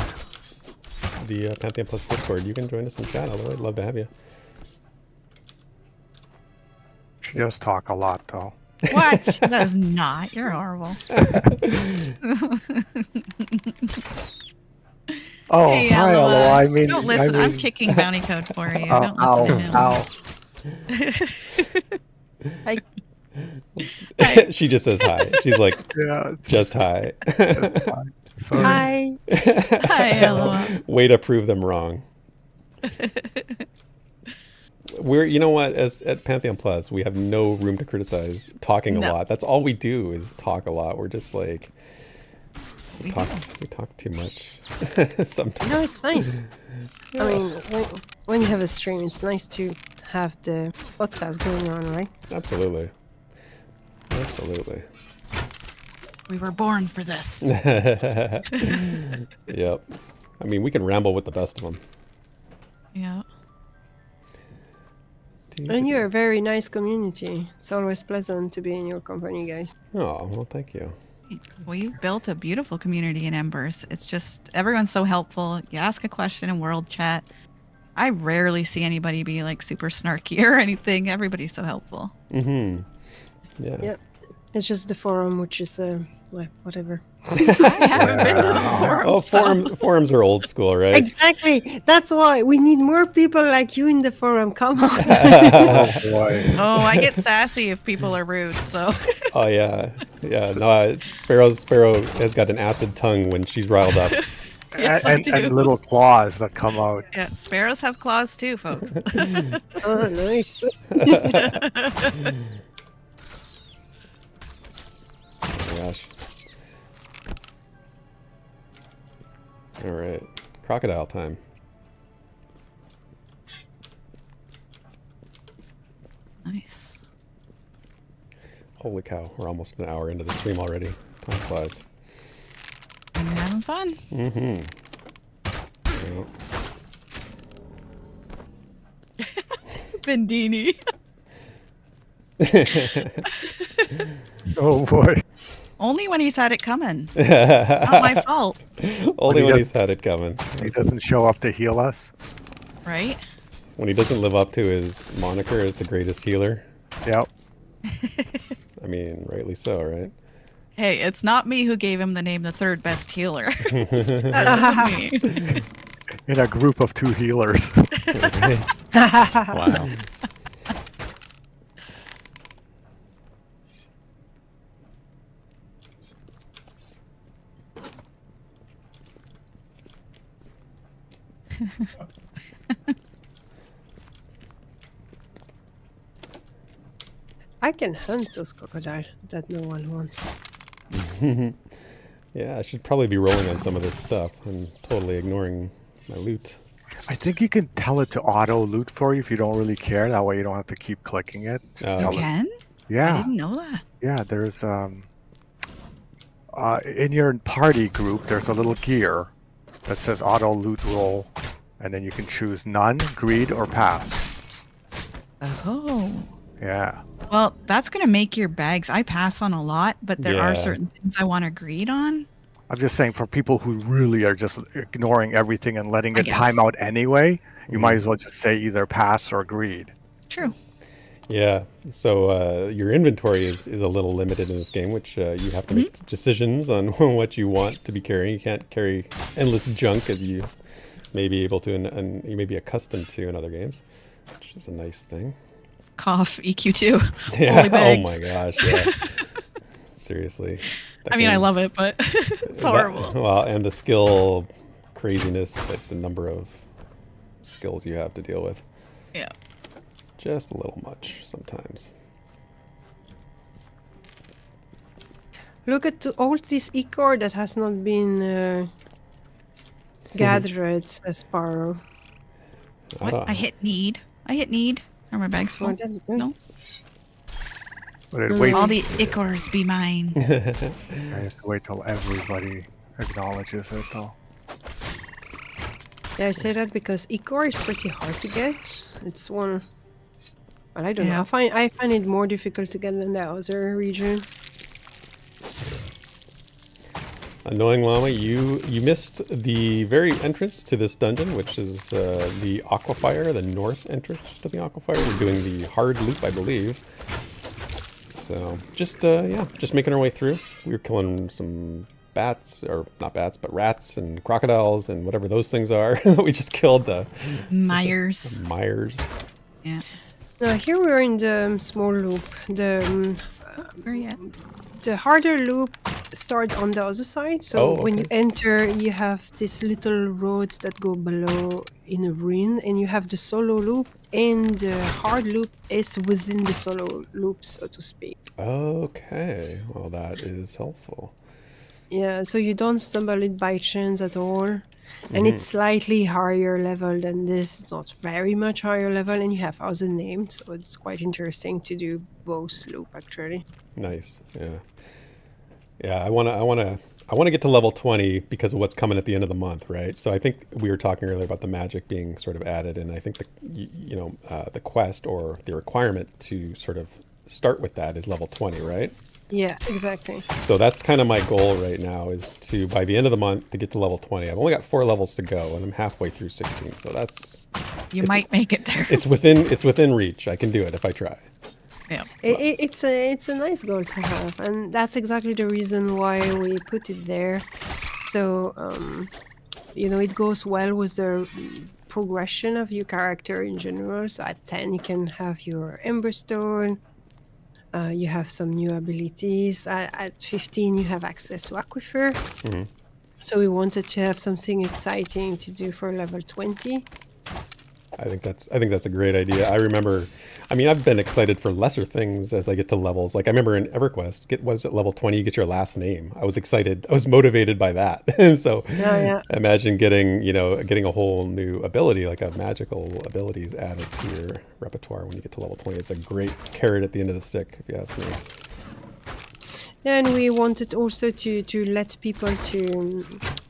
PantheonPlus Discord, you can join us in chat. I'd love to have you. She does talk a lot, though. What? She does not. You're horrible. Oh, Hey, hi, Aloha. hello. I mean, Don't listen. I mean, I'm kicking bounty code for you. Ow, Don't listen to him. ow. She just says hi. She's like, Yeah. just hi. Sorry. Hi. Hi, Aloha. Way to prove them wrong. You know what? At Pantheon Plus, we have no room to criticize talking a lot. That's all we do is talk a lot. We're just like we talk too much sometimes. No, it's nice. I mean, when you have a stream, it's nice to have the podcast going on, right? Absolutely. Absolutely. We were born for this. Yep. I mean, we can ramble with the best of them. Yeah. And you're a very nice community. It's always pleasant to be in your company, guys. Oh, well, thank you. Well, you've built a beautiful community in Embers. It's just everyone's so helpful. You ask a question in World Chat. I rarely see anybody be like super snarky or anything. Everybody's so helpful. Mm-hmm. Yeah. Yep. It's just the forum, which is well, whatever. I haven't been to the forum. Oh, forums are old school, right? Exactly. That's why we need more people like you in the forum. Come on. Oh, boy. Oh, I get sassy if people are rude. So. Oh yeah, yeah. No, Sparrow has got an acid tongue when she's riled up. Yes, I do. And little claws that come out. Yeah, sparrows have claws too, folks. Oh, nice. Oh my gosh. All right, crocodile time. Nice. Holy cow, we're almost an hour into the stream already. Time flies. And you're having fun. Mm-hmm. Yeah. Bendini. Oh, boy. Only when he's had it coming. Not my fault, Only When he when does- he's had it coming. He doesn't show up to heal us. right? When he doesn't live up to his moniker as the greatest healer. Yep. I mean, rightly so, right? Hey, it's not me who gave him the name the third best healer. That's me. In a group of 2 healers. Wow. I can hunt those crocodiles that no one wants. Yeah, I should probably be rolling on some of this stuff. I'm totally ignoring my loot. I think you can tell it to auto loot for you if you don't really care. That way you don't have to keep clicking it. Just Oh. You tell it. can? I Yeah, didn't know that. yeah. There's in your party group, there's a little gear that says auto loot roll, and then you can choose none, greed, or pass. Oh. Yeah. Well, that's going to make your bags. I pass on a lot, but there are Yeah. certain things I want to greed on. I'm just saying for people who really are just ignoring everything and letting I it time guess. out anyway, you Mm. might as well just say either pass or greed. True. Yeah, so your inventory is a little limited in this game, which you have to make decisions on what you want to be carrying. You can't carry endless junk as you may be able to and you may be accustomed to in other games, which is a nice thing. Cough, EQ2. Yeah. Holy Oh bags. my gosh. Yeah. Seriously. That I mean, I game- love it, but it's that- horrible. well, and the skill craziness, like the number of skills you have to deal with. Yeah. Just a little much sometimes. Look at all this ichor that has not been gathered, says Sparrow. What? don't- I hit need. I hit need. Are my bags Oh, full? that's good. No. But it waits. All the ichors be mine. I have to wait till everybody acknowledges it, though. Yeah, I say that because ichor is pretty hard to get. It's one. But I don't know. Yeah. I find it more difficult to get than the other region. Annoying Llama, you missed the very entrance to this dungeon, which is the Aquafire, the north entrance to the Aquafire. We're doing the hard loop, I believe. So just just making our way through. We were killing some bats, or not bats, but rats and crocodiles and whatever those things are. We just killed the Myers. Myers. Yeah. Now here we're in the small loop. Where are you at? The harder loop starts on the other side. So Oh, when you okay. enter, you have this little roads that go below in a ruin, and you have the solo loop, and the hard loop is within the solo loop, so to speak. Okay, well that is helpful. Yeah, so you don't stumble it by chance at all. And it's slightly higher level than this. It's not very much higher level, and you have other names, so it's quite interesting to do both loop actually. Nice. Yeah. Yeah, I want to get to level 20 because of what's coming at the end of the month, right? So I think we were talking earlier about the magic being sort of added, and I think the quest or the requirement to sort of start with that is level 20, right? Yeah, exactly. So that's kind of my goal right now, is to, by the end of the month, to get to level 20. I've only got 4 levels to go, and I'm halfway through 16, so that's You might make it there. it's within reach. I can do it if I try. Yeah. It's a nice goal to have, and that's exactly the reason why we put it there. So it goes well with the progression of your character in general. So at 10 you can have your Emberstone. You have some new abilities. At 15 you have access to Aquifer. So we wanted to have something exciting to do for level 20. I think that's a great idea. I remember, I've been excited for lesser things as I get to levels. Like I remember in EverQuest, was at level 20 you get your last name. I was excited. I was motivated by that. So Yeah. imagine getting a whole new ability, like a magical abilities added to your repertoire when you get to level 20. It's a great carrot at the end of the stick, if you ask me. And we wanted also to let people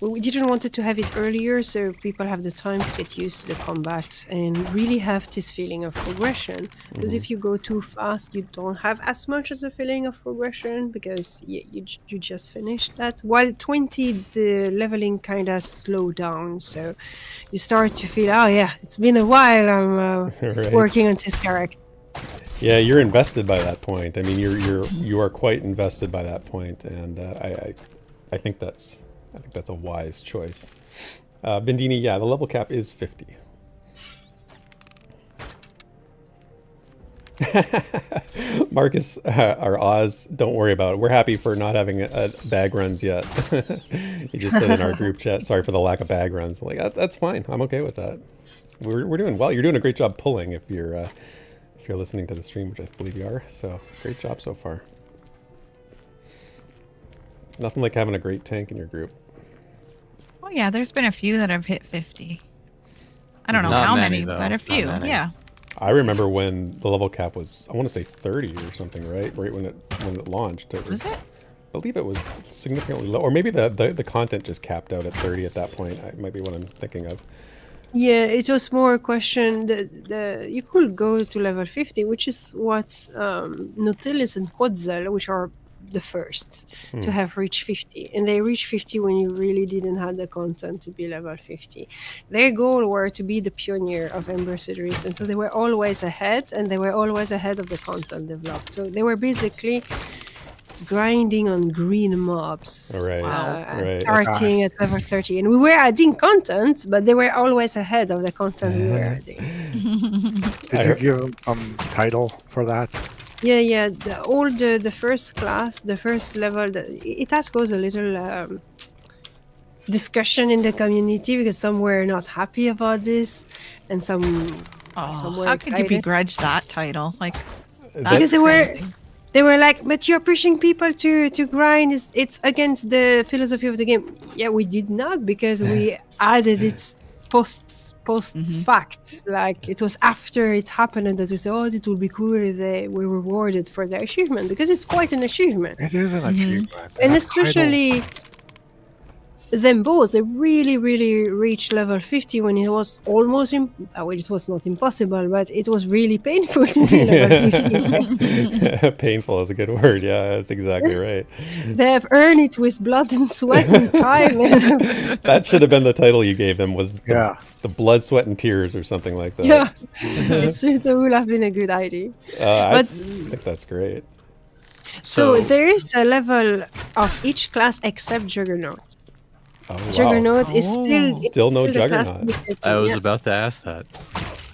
we didn't want it to have it earlier, so people have the time to get used to the combat and really have this feeling of progression. Because if you go too fast, you don't have as much as a feeling of progression because you just finished that. While 20, the leveling kind of slow down, so you start to feel, oh yeah, it's been a while. I'm Right. working on this character. Yeah, you're invested by that point. You are quite invested by that point, and I think that's a wise choice. Bindini, yeah, the level cap is 50. Marcus or Oz, don't worry about it. We're happy for not having bag runs yet. He just said in our group chat, sorry for the lack of bag runs. Like that's fine. I'm okay with that. We're doing well. You're doing a great job pulling if you're listening to the stream, which I believe you are. So great job so far. Nothing like having a great tank in your group. Oh yeah, there's been a few that have hit 50. I don't know Not how many, many, though. but a Not few. many. Yeah. I remember when the level cap was, I want to say 30 or something, right? Right when it launched. Was it? I believe it was significantly low, or maybe the content just capped out at 30 at that point. It might be what I'm thinking of. Yeah, it was more a question that you could go to level 50, which is what Nautilus and Quetzal, which are the first to have reached 50. And they reached 50 when you really didn't have the content to be level 50. Their goal were to be the pioneer of Embers Adrift, and so they were always ahead, and they were always ahead of the content developed. So they were basically grinding on green mobs. Right. Right. Starting at level 30. And we were adding content, but they were always ahead of the content we were adding. Did you give them some title for that? Yeah. The first class, the first level, it has caused a little discussion in the community because some were not happy about this, and some were How excited. could you begrudge that title? Like, Because they were like, but you're pushing people to grind. It's against the philosophy of the game. Yeah, we did not, because we added it post fact. Like, it was after it happened and that we said, oh, it would be cool if they were rewarded for their achievement, because it's quite an achievement. It is an achievement. And that especially them both, they really reached level 50 when it was almost well, it was not impossible, but it was really painful to be level 50. So Painful is a good word. Yeah, that's exactly right. they have earned it with blood and sweat and time. That should have been the title you gave them, was the blood, sweat, and tears, or something like that. Yes, it would have been a good idea. I think that's great. So there is a level of each class except Juggernaut. Oh, wow. Juggernaut is Still no the class Juggernaut. with I was about to ask that.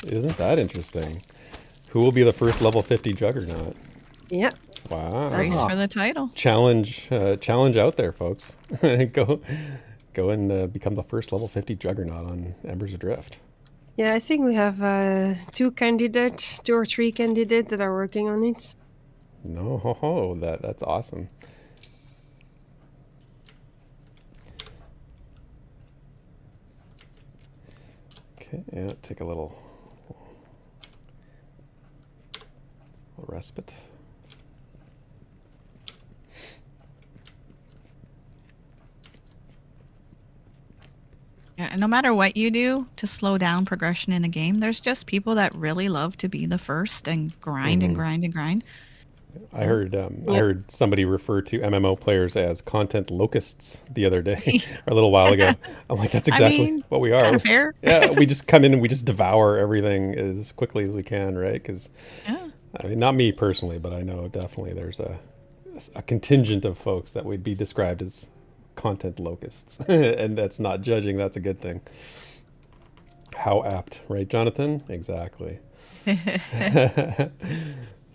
Isn't that interesting? Who will be the first level 50 Juggernaut? Yeah. Wow. race for the title. Challenge out there, folks. Go and become the first level 50 Juggernaut on Embers Adrift. Yeah, I think we have 2 or 3 candidates that are working on it. No, that's awesome. Okay, yeah, take a little respite. Yeah, and no matter what you do to slow down progression in a game, there's just people that really love to be the first and grind and grind and grind. I heard somebody refer to MMO players as content locusts the other day, or a little while ago. I'm like, that's exactly what we are. Kind of fair. Yeah, we just come in and we just devour everything as quickly as we can, right? Because, I mean, not me personally, but I know definitely there's a contingent of folks that would be described as content locusts, and that's not judging. That's a good thing. How apt, right, Jonathan? Exactly.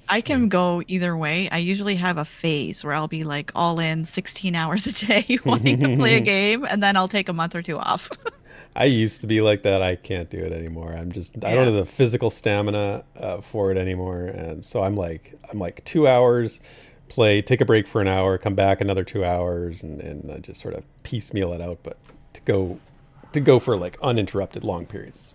I can go either way. I usually have a phase where I'll be like all in 16 hours a day wanting to play a game, and then I'll take a month or 2 off. I used to be like that. I can't do it anymore. I don't have the physical stamina for it anymore, and so I'm like 2 hours, play, take a break for an hour, come back another 2 hours, and I just sort of piecemeal it out. But to go for like uninterrupted long periods,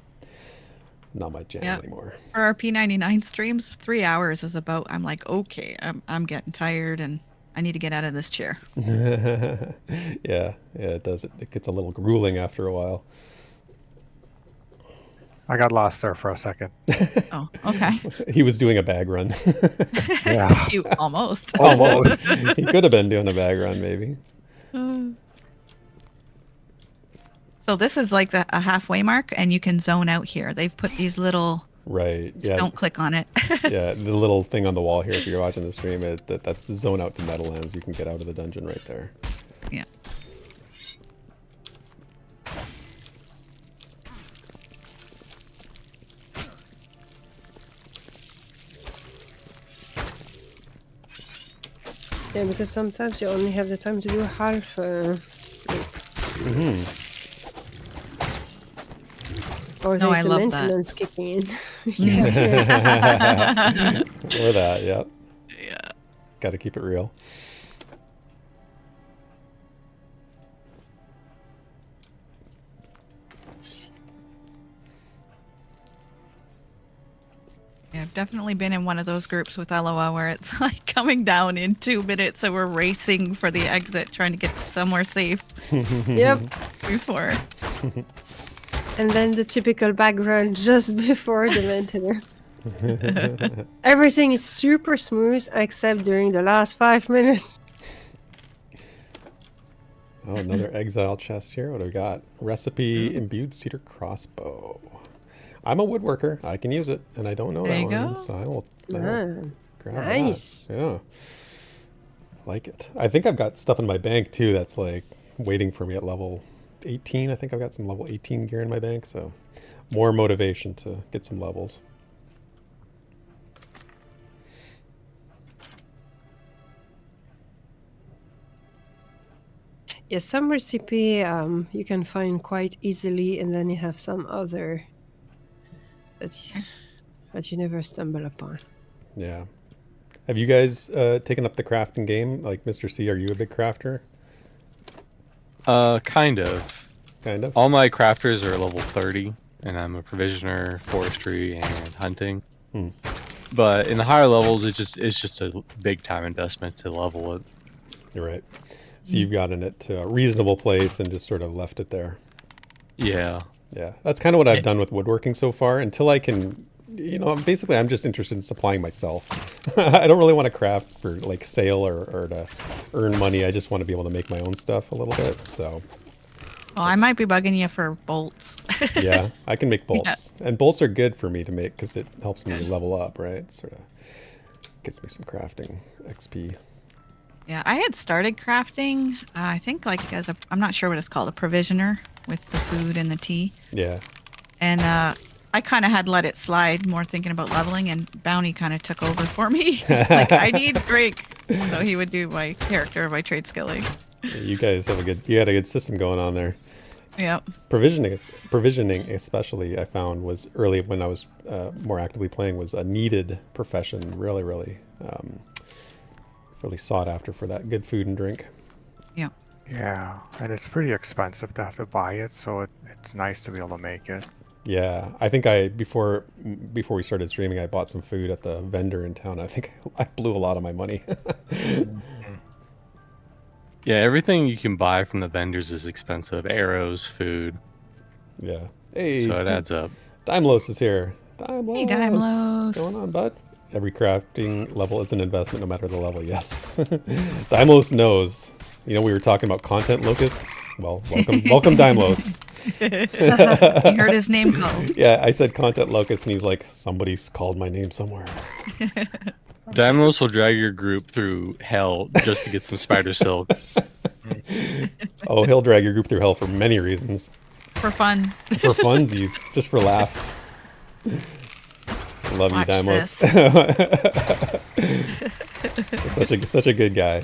not my jam anymore. For our P99 streams, 3 hours is about, I'm like, okay, I'm getting tired and I need to get out of this chair. Yeah, it does. It gets a little grueling after a while. I got lost there for a second. Oh, okay. He was doing a bag run. Yeah. You almost. Almost. He could have been doing a bag run, maybe. So this is like a halfway mark, and you can zone out here. They've put these little... Right. Just don't click on it. Yeah, the little thing on the wall here, if you're watching the stream, that's the zone out to Meadowlands. You can get out of the dungeon right there. Yeah. Yeah, because sometimes you only have the time to do half. Or No, there's I a love maintenance kicking in. Or that, yeah. Yeah. Got to keep it real. Yeah, I've definitely been in one of those groups with LOL where it's like coming down in 2 minutes and we're racing for the exit, trying to get somewhere safe Yep. before. And then the typical background just before the maintenance. Everything is super smooth except during the last 5 minutes. Oh, another exile chest here. What do we got? Recipe imbued cedar crossbow. I'm a woodworker. I can use it, and I don't know There that you one, go. so I will grab Nice. that. Yeah, like it. I think I've got stuff in my bank too that's like waiting for me at level 18. I think I've got some level 18 gear in my bank, so more motivation to get some levels. Yeah, some recipe you can find quite easily, and then you have some other that you never stumble upon. Yeah. Have you guys taken up the crafting game? Like Mr. C, are you a big crafter? Kind of. Kind of. All my crafters are level 30, and I'm a provisioner, forestry, and hunting. Hmm. But in the higher levels, it's just a big time investment to level it. You're right. So you've gotten it to a reasonable place and just sort of left it there. Yeah. Yeah, that's kind of what I've done with woodworking so far. Until I can, you know, basically I'm just interested in supplying myself. I don't really want to craft for like sale or to earn money. I just want to be able to make my own stuff a little bit. So Well, I might be bugging you for bolts. yeah, I can make bolts. And bolts are good for me to make because it helps me level up, right? Sort of gets me some crafting XP. Yeah, I had started crafting, I think like as a, I'm not sure what it's called, a provisioner with the food and the tea. Yeah. And I kind of had let it slide, more thinking about leveling, and Bounty kind of took over for me. Like, I need drink. So he would do my character, my trade skilling. You guys have you had a good system going on there. Yep. Provisioning especially, I found was early when I was more actively playing was a needed profession. Really, really sought after for that good food and drink. Yeah. Yeah, and it's pretty expensive to have to buy it, so it's nice to be able to make it. Yeah, I think before we started streaming, I bought some food at the vendor in town. I think I blew a lot of my money. Yeah, everything you can buy from the vendors is expensive. Arrows, food. Yeah. Hey. So it adds up. Daimlos is here. Daimlos. Hey, Daimlos. What's going on, bud? Every crafting level is an investment, no matter the level. Yes. Daimlos knows. You know, we were talking about content locusts. Well, welcome, Daimlos. He heard his name called. Yeah, I said content locust, and he's like, somebody's called my name somewhere. Daimlos will drag your group through hell just to get some spider silk. Oh, he'll drag your group through hell for many reasons. For fun. For funsies, just for laughs. Love Watch you, Daimlos. such a good guy.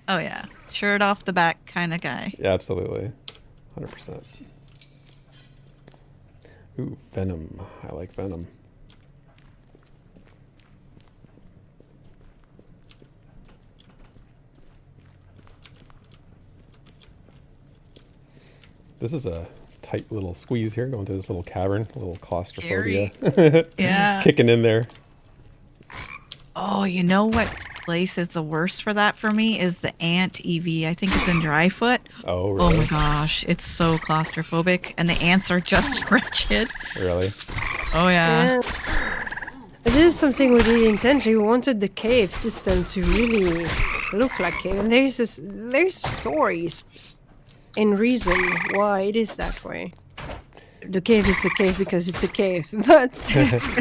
Oh, yeah. Shirt off the back kind of guy. Yeah, absolutely. 100%. Ooh, Venom. I like Venom. This is a tight little squeeze here, going to this little cavern, a little claustrophobia. Yeah. Kicking in there. Oh, you know what place is the worst for that for me is the ant EV. I think it's in Dryfoot. Oh, really? Oh my gosh, it's so claustrophobic, and the ants are just wretched. Really? Oh yeah. This is something we did intentionally. We wanted the cave system to really look like cave, and there's stories and reason why it is that way. The cave is a cave because it's a cave, but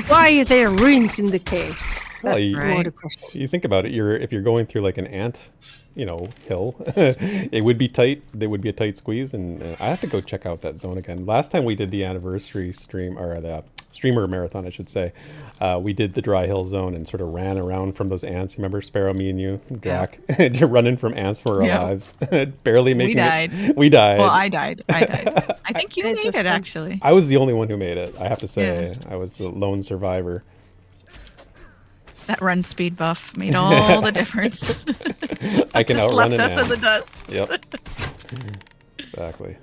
why are there ruins in the caves? Well, That's you- more the question. You think about it, if you're going through like an ant, hill, it would be tight. There would be a tight squeeze, and I have to go check out that zone again. Last time we did the anniversary stream, or the streamer marathon, I should say, we did the dry hill zone and sort of ran around from those ants. Remember, Sparrow, me and you, Drac, running from ants for our Yeah. lives, barely making died. it. We died. Well, I died. I think you It's made just it fun. actually. I was the only one who made it. I have to say, I was the lone survivor. That run speed buff made all the difference. I can Just outrun left an us in ant. the dust. Yep. Exactly.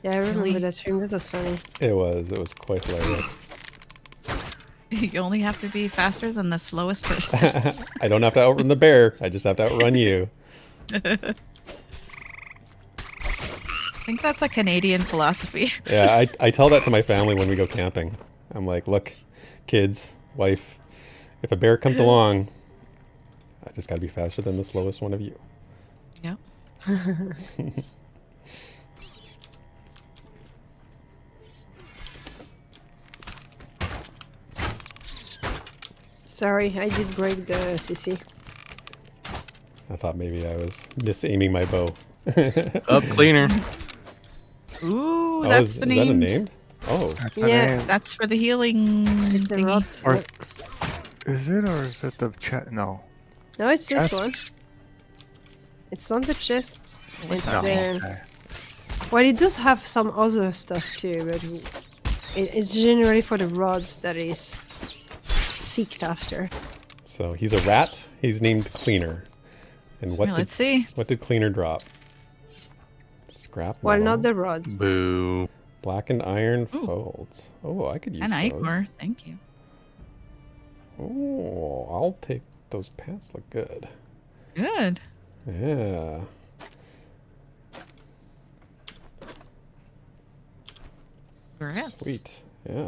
Yeah, I remember Really? that stream. That was funny. It was quite hilarious. You only have to be faster than the slowest person. I don't have to outrun the bear. I just have to outrun you. I think that's a Canadian philosophy. Yeah, I tell that to my family when we go camping. I'm like, look, kids, wife, if a bear comes along, I just got to be faster than the slowest one of you. Yep. Sorry, I did break the CC. I thought maybe I was misaiming my bow. Up cleaner. Ooh, Oh, that's is the that name. a named? Oh, That's Yeah. name. That's for the healing It's the thingy. rot. Or is it, or is it the chest? No. No, it's this Chest? one. It's not the chest. It's No. the... Okay. Well, it does have some other stuff too, but it's generally for the rods that is seeked after. so he's a rat. He's named Cleaner. And Well, let's see. what did Cleaner drop? Scrap Well, metal, not the rods. Boo. blackened iron Ooh. folds. Oh, I could use An those. ichor. Thank you. Oh, I'll take those pants. Look good. Good. Yeah. Congrats. Sweet. Yeah.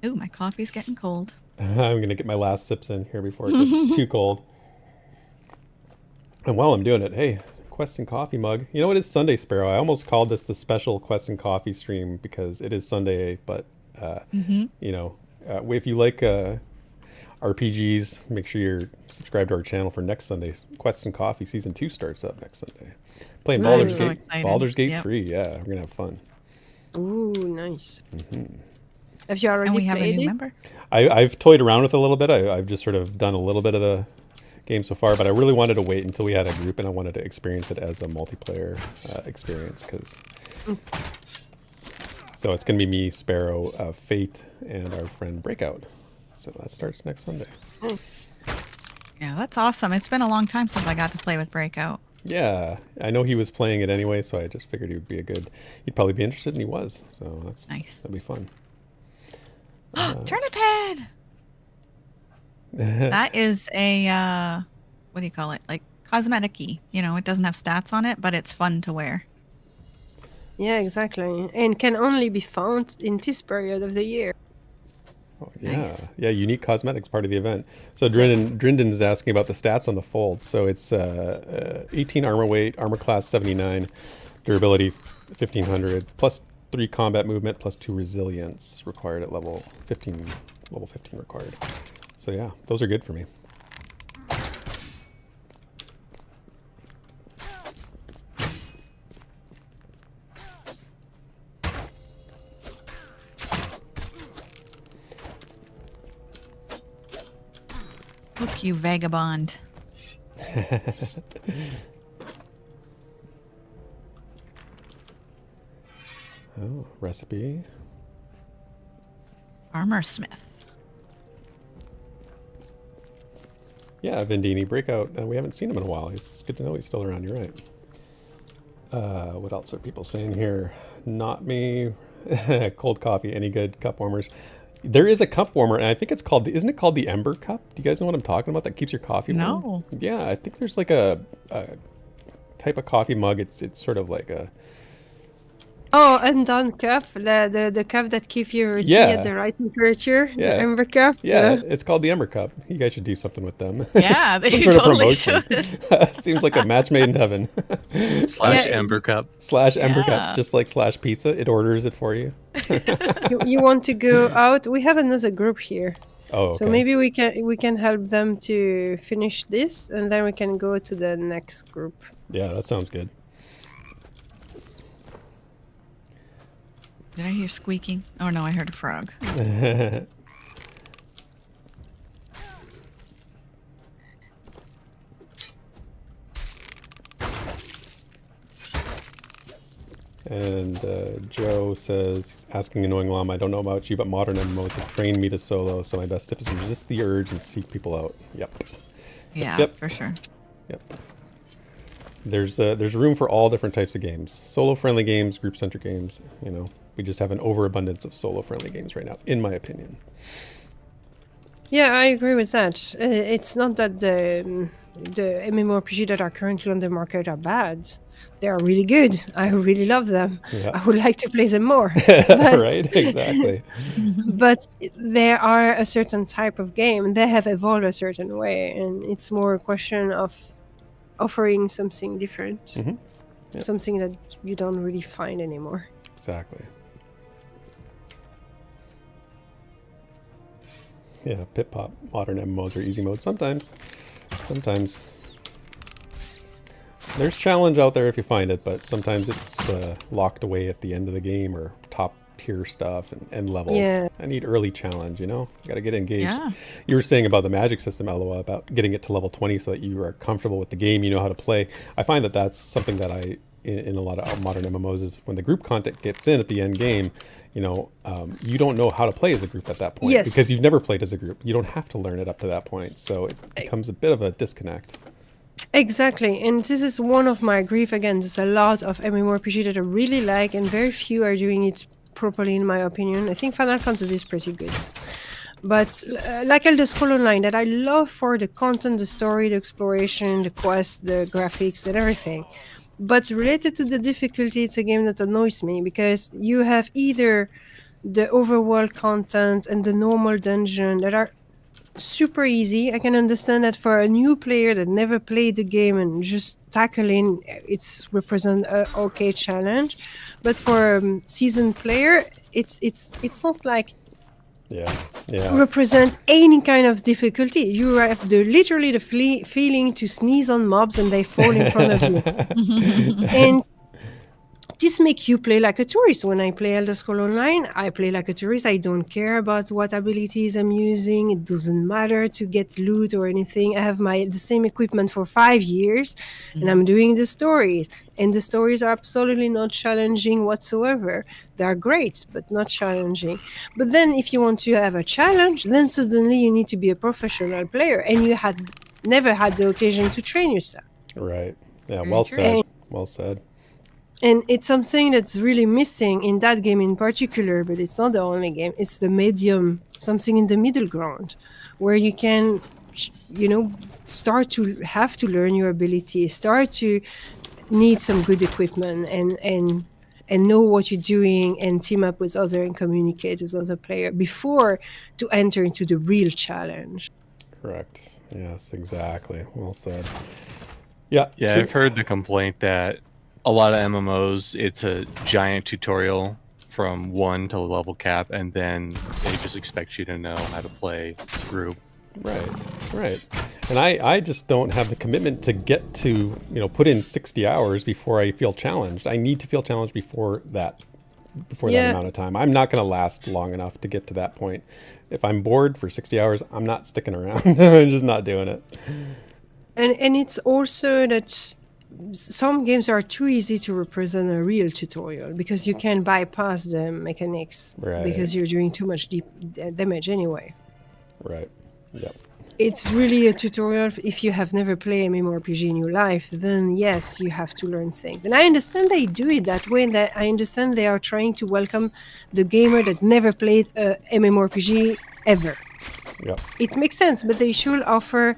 Ooh, my coffee's getting cold. I'm gonna get my last sips in here before it gets too cold. And while I'm doing it, hey, Quest and Coffee mug. You know, it is Sunday, Sparrow. I almost called this the special Quest and Coffee stream because it is Sunday. But you know, if you like RPGs, make sure you're subscribed to our channel for next Sunday's Quest and Coffee Season 2 starts up next Sunday. Playing Nice. Baldur's So Gate. excited. Baldur's Gate Yep. 3. Yeah, we're gonna have fun. Ooh, nice. Have you already And we have a played new it? member. I've toyed around with it a little bit. I've just sort of done a little bit of the game so far, but I really wanted to wait until we had a group, and I wanted to experience it as a multiplayer experience. So it's going to be me, Sparrow, Fate, and our friend Breakout. So that starts next Sunday. Yeah, that's awesome. It's been a long time since I got to play with Breakout. Yeah, I know he was playing it anyway, so I just figured he would be he'd probably be interested, and he was. So Nice. that'd be fun. Turnip head! That is a, what do you call it? Like cosmetic-y. You know, it doesn't have stats on it, but it's fun to wear. Yeah, exactly. And can only be found in this period of the year. Oh, yeah, Nice. yeah, unique cosmetics part of the event. So Drinden is asking about the stats on the fold. So it's 18 armor weight, armor class 79, durability 1500, plus 3 combat movement, plus 2 resilience required at level 15 required. So yeah, those are good for me. Look, you vagabond. Oh, recipe. Armor smith. Yeah, Vendini, Breakout. We haven't seen him in a while. It's good to know he's still around. You're right. What else are people saying here? Not me. Cold coffee, any good? Cup warmers. There is a cup warmer, and I think it's called, isn't it called the Ember Cup? Do you guys know what I'm talking about? That keeps your coffee warm? No. Yeah, I think there's like a type of coffee mug. It's sort of like a... Oh, undone cup, the cup that keeps your tea Yeah. at the right temperature, Yeah. the Ember cup. Yeah, it's called the Ember Cup. You guys should do something with them. Yeah, they Some sort of totally promotion. should. Seems like a match made in heaven. Slash Yeah. Ember Cup. Slash Ember Yeah. Cup, just like slash pizza. It orders it for you. You want to go out? We have another group here, Oh, okay. so maybe we can help them to finish this, and then we can go to the next group. Yeah, that sounds good. Did I hear squeaking? Oh no, I heard a frog. And Joe says, asking Annoying Llama, I don't know about you, but modern MMOs have trained me to solo, so my best tip is resist the urge and seek people out. Yep. Yeah, Yep. for sure. Yep. There's room for all different types of games. Solo-friendly games, group-centric games, you know. We just have an overabundance of solo-friendly games right now, in my opinion. Yeah, I agree with that. It's not that the MMORPG that are currently on the market are bad. They are really good. I really love them. Yeah. I would like to play them more. But, Right? Exactly. but there are a certain type of game. They have evolved a certain way, and it's more a question of offering something different, Mhm. Yep. something that you don't really find anymore. Exactly. Yeah, pit pop. Modern MMOs are easy mode sometimes. Sometimes. There's challenge out there if you find it, but sometimes it's locked away at the end of the game or top tier stuff and levels. Yeah. I need early challenge, you know? You gotta get engaged. Yeah. You were saying about the magic system, Eloa, about getting it to level 20 so that you are comfortable with the game, you know how to play. I find that that's something that in a lot of modern MMOs is when the group content gets in at the end game, you know, you don't know how to play as a group at that point. Yes. Because you've never played as a group. You don't have to learn it up to that point. So it becomes a bit of a disconnect. Exactly, and this is one of my grief. Again, there's a lot of MMORPG that I really like, and very few are doing it properly, in my opinion. I think Final Fantasy is pretty good. But like Elder Scrolls Online, that I love for the content, the story, the exploration, the quest, the graphics, and everything. But related to the difficulty, it's a game that annoys me because you have either the overworld content and the normal dungeon that are super easy. I can understand that for a new player that never played the game and just tackling it's represent a okay challenge. But for a seasoned player, it's not like Yeah. Yeah. represent any kind of difficulty. You have literally the feeling to sneeze on mobs and they fall in front of you. And this make you play like a tourist. When I play Elder Scrolls Online, I play like a tourist. I don't care about what abilities I'm using. It doesn't matter to get loot or anything. I have the same equipment for 5 years, and I'm doing the stories. And the stories are absolutely not challenging whatsoever. They are great, but not challenging. But then if you want to have a challenge, then suddenly you need to be a professional player, and you had never had the occasion to train yourself. Right. Yeah. Very Well true. said. Well said. And it's something that's really missing in that game in particular, but it's not the only game. It's the medium, something in the middle ground, where you can, start to have to learn your ability, start to need some good equipment and know what you're doing and team up with other and communicate with other players before to enter into the real challenge. Correct. Yes, exactly. Well said. Yeah. Yeah, I've heard the complaint that a lot of MMOs, it's a giant tutorial from 1 to level cap, and then they just expect you to know how to play group. Right. And I just don't have the commitment to get to, put in 60 hours before I feel challenged. I need to feel challenged before that amount of time. I'm not going to last long enough to get to that point. If I'm bored for 60 hours, I'm not sticking around. I'm just not doing it. And it's also that some games are too easy to represent a real tutorial because you can bypass the mechanics because you're doing too much deep damage anyway. Right. Yep. It's really a tutorial. If you have never played MMORPG in your life, then yes, you have to learn things. And I understand they do it that way. That I understand they are trying to welcome the gamer that never played a MMORPG ever. Yep. It makes sense, but they should offer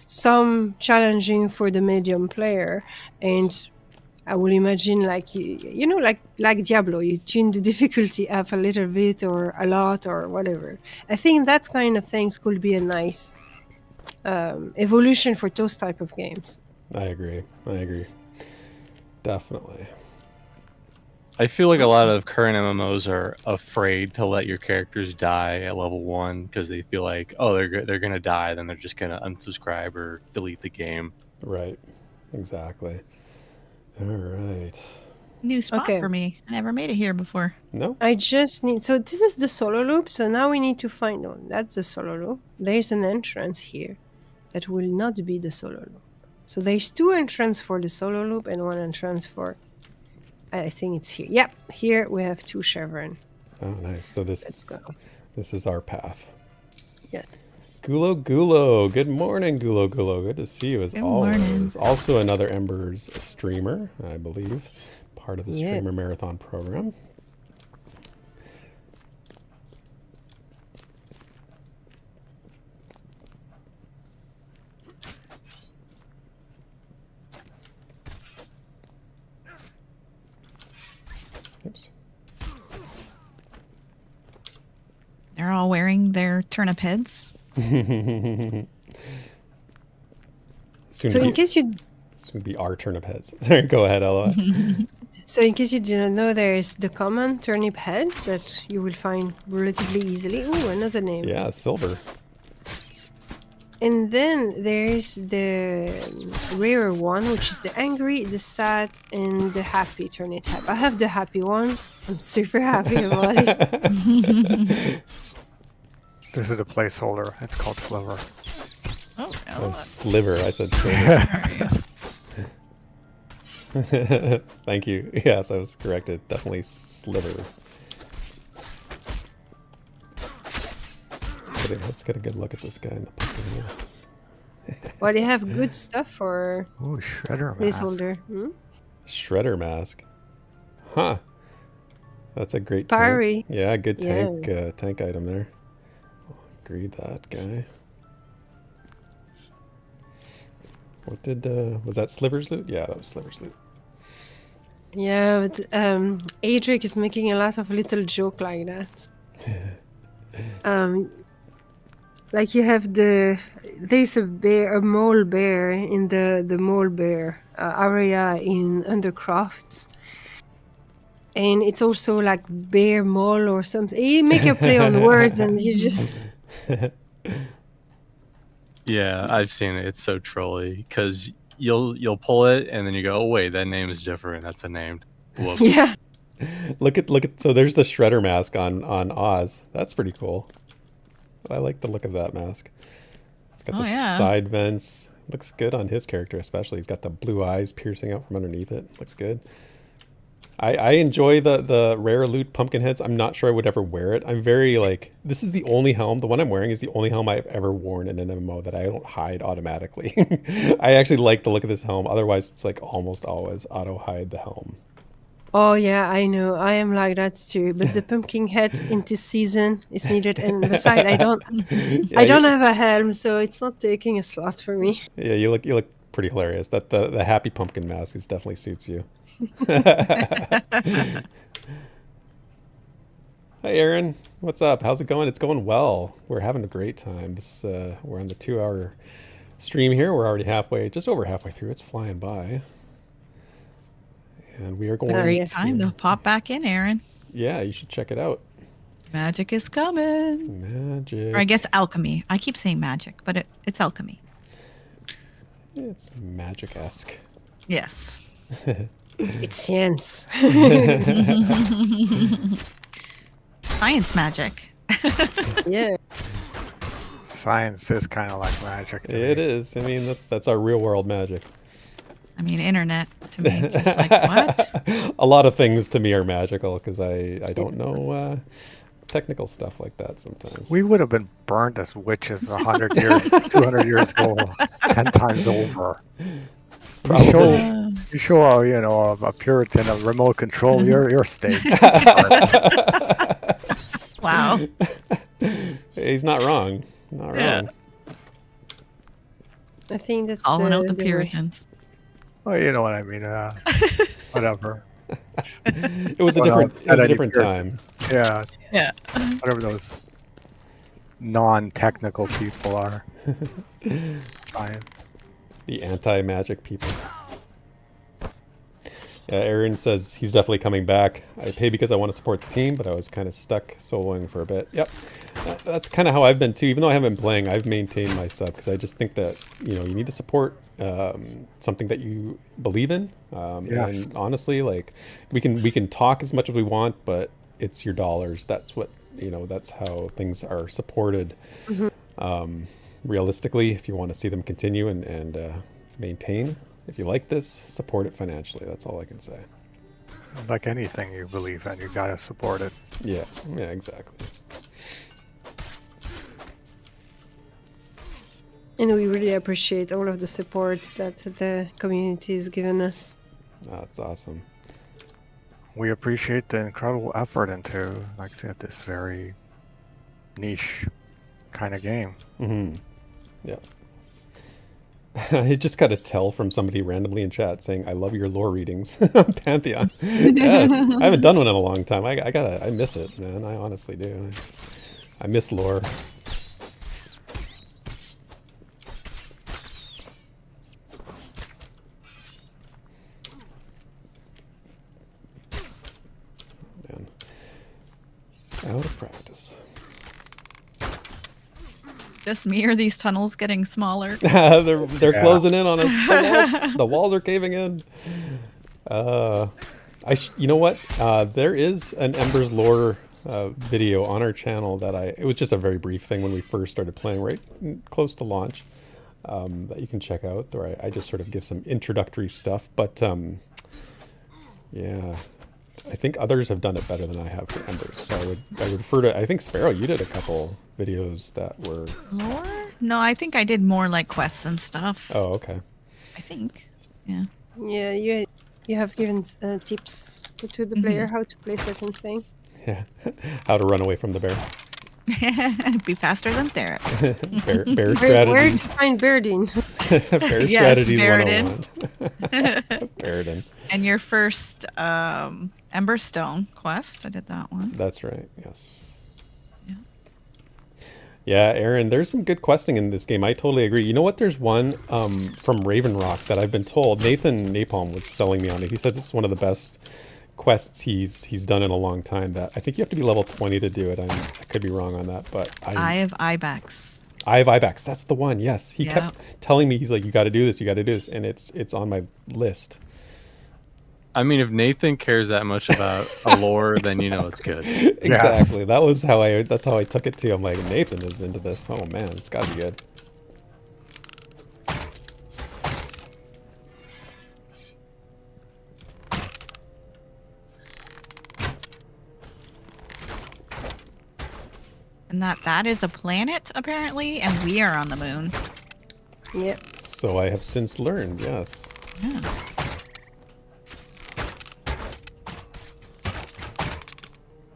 some challenging for the medium player. And I will imagine like like Diablo, you tune the difficulty up a little bit or a lot or whatever. I think that kind of things could be a nice evolution for those type of games. I agree. Definitely. I feel like a lot of current MMOs are afraid to let your characters die at level 1 because they feel like, oh, they're gonna die, then they're just gonna unsubscribe or delete the game. Right. Exactly. All right. New spot Okay. for me. I never made it here before. No? I just need, so this is the solo loop. So now we need to find, no, that's the solo loop. There's an entrance here that will not be the solo loop. So there's 2 entrances for the solo loop and 1 entrance for, I think it's here. Yep, here we have 2 chevron. Oh, nice. So Let's go. this is our path. Yeah. Gulo. Good morning, Gulo. Good to see you as Good always. morning. Also another Embers streamer, I believe. Part of the Yeah. streamer marathon program. all wearing their turnip heads. Soon So to in be, case you soon to be our turnip heads. Sorry, go ahead, Ella. So in case you do not know, there is the common turnip head that you will find relatively easily. Ooh, another name. Yeah, silver. And then there's the rarer one, which is the angry, the sad, and the happy turnip head. I have the happy one. I'm super happy about it. This is a placeholder. It's called Sliver. Oh, Oh, sliver. I said silver. Thank you. Yes, I was corrected. Definitely sliver. Let's get a good look at this guy in the pumpkin here. Well, they have good stuff for Ooh, Shredder mask. placeholder. Hmm? Shredder mask. Huh. That's a great Parry. tank. Yeah, good Yeah. tank item there. Agreed that guy. What did was that Sliver's loot? Yeah, that was Sliver's loot. Yeah, but Adric is making a lot of little joke like that. Like you have there's a mole bear in the mole bear area in Undercroft, and it's also like bear mole or something. You make a play on words, and you just Yeah, I've seen it. It's so trolly because you'll pull it and then you go, oh wait, that name is different. That's a name. Whoops. yeah. Look at so there's the Shredder mask on Oz. That's pretty cool. I like the look of that mask. It's got the side vents. Looks good on his character especially. He's got the blue eyes piercing out from underneath it. Looks good. I enjoy the rare loot pumpkin heads. I'm not sure I would ever wear it. I'm very like, this is the only helm, the one I'm wearing is the only helm I've ever worn in an MMO that I don't hide automatically. I actually like the look of this helm. Otherwise it's like almost always auto hide the helm. Oh yeah, I know. I am like that too. But the pumpkin head in this season is needed, and besides, I don't have a helm, so it's not taking a slot for me. Yeah, you look pretty hilarious. That the happy pumpkin mask is definitely suits you. Hi Aaron, what's up? How's it going? It's going well. We're having a great time. This we're on the 2-hour stream here. We're already just over halfway through. It's flying by. And we are going Great time to pop back in, Aaron. Yeah, you should check it out. Magic is coming. Magic. Or I guess alchemy. I keep saying magic, but it's alchemy. It's magic-esque. Yes. It's science. Science magic. Yeah. Science is kind of like magic. To It me. is. I mean, that's our real world magic. I mean, internet to me, just like, what? A lot of things to me are magical because I don't know technical stuff like that sometimes. We would have been burned as witches 100 years, 200 years ago, 10 times over. You show a Puritan a remote control, you're staged. Wow. He's not wrong. Not Yeah. wrong. I think that's Calling out the the Puritans. Well, you know what I mean. Whatever. It was a Well, different no, time. Yeah. Yeah. Whatever those non-technical people are. Fine. The anti-magic people. Yeah, Aaron says he's definitely coming back. I pay because I want to support the team, but I was kind of stuck soloing for a bit. Yep. That's kind of how I've been too. Even though I haven't been playing, I've maintained my sub because I just think that, you need to support something that you believe in. Yes. And honestly, like we can talk as much as we want, but it's your dollars. That's what, that's how things are supported. Realistically, if you want to see them continue and maintain, if you like this, support it financially. That's all I can say. Like anything you believe in, you gotta support it. Yeah, exactly. And we really appreciate all of the support that the community has given us. That's awesome. We appreciate the incredible effort into, like I said, this very niche kind of game. Mm-hmm. Yeah. I just got a tell from somebody randomly in chat saying, "I love your lore readings on Pantheon." Yes, I haven't done one in a long time. I miss it, man. I honestly do. I miss lore. Man. Out of practice. Just me or these tunnels getting smaller? They're closing in on us. The walls are caving in. You know what? There is an Embers lore video on our channel that it was just a very brief thing when we first started playing, right close to launch, that you can check out. Where I just sort of give some introductory stuff, but yeah, I think others have done it better than I have for Embers. So I would refer to. I think Sparrow, you did a couple videos that were Lore? No, I think I did more like quests and stuff. Oh, okay. I think. Yeah. Yeah, you have given tips to the player how to play certain things. Yeah, how to run away from the bear. Be faster than Therap. Bear Where strategies. to find Birding? Bear Yes, strategies Baradin. 101. Baradin. And your first Emberstone quest. I did that one. That's right. Yes. Yeah. Yeah, Aaron, there's some good questing in this game. I totally agree. You know what? There's one from Raven Rock that I've been told. Nathan Napalm was selling me on it. He said it's one of the best quests he's done in a long time. That I think you have to be level 20 to do it. I could be wrong on that, but Eye of Ibex. Eye of Ibex. That's the one. Yes, he Yeah. kept telling me, he's like, you got to do this, you got to do this, and it's on my list. I mean, if Nathan cares that much about a lore, then you know it's good. Exactly. That's how I took it too. I'm like, Nathan is into this. Oh man, it's got to be good. And that is a planet, apparently, and we are on the moon. Yep. So I have since learned, yes. Yeah.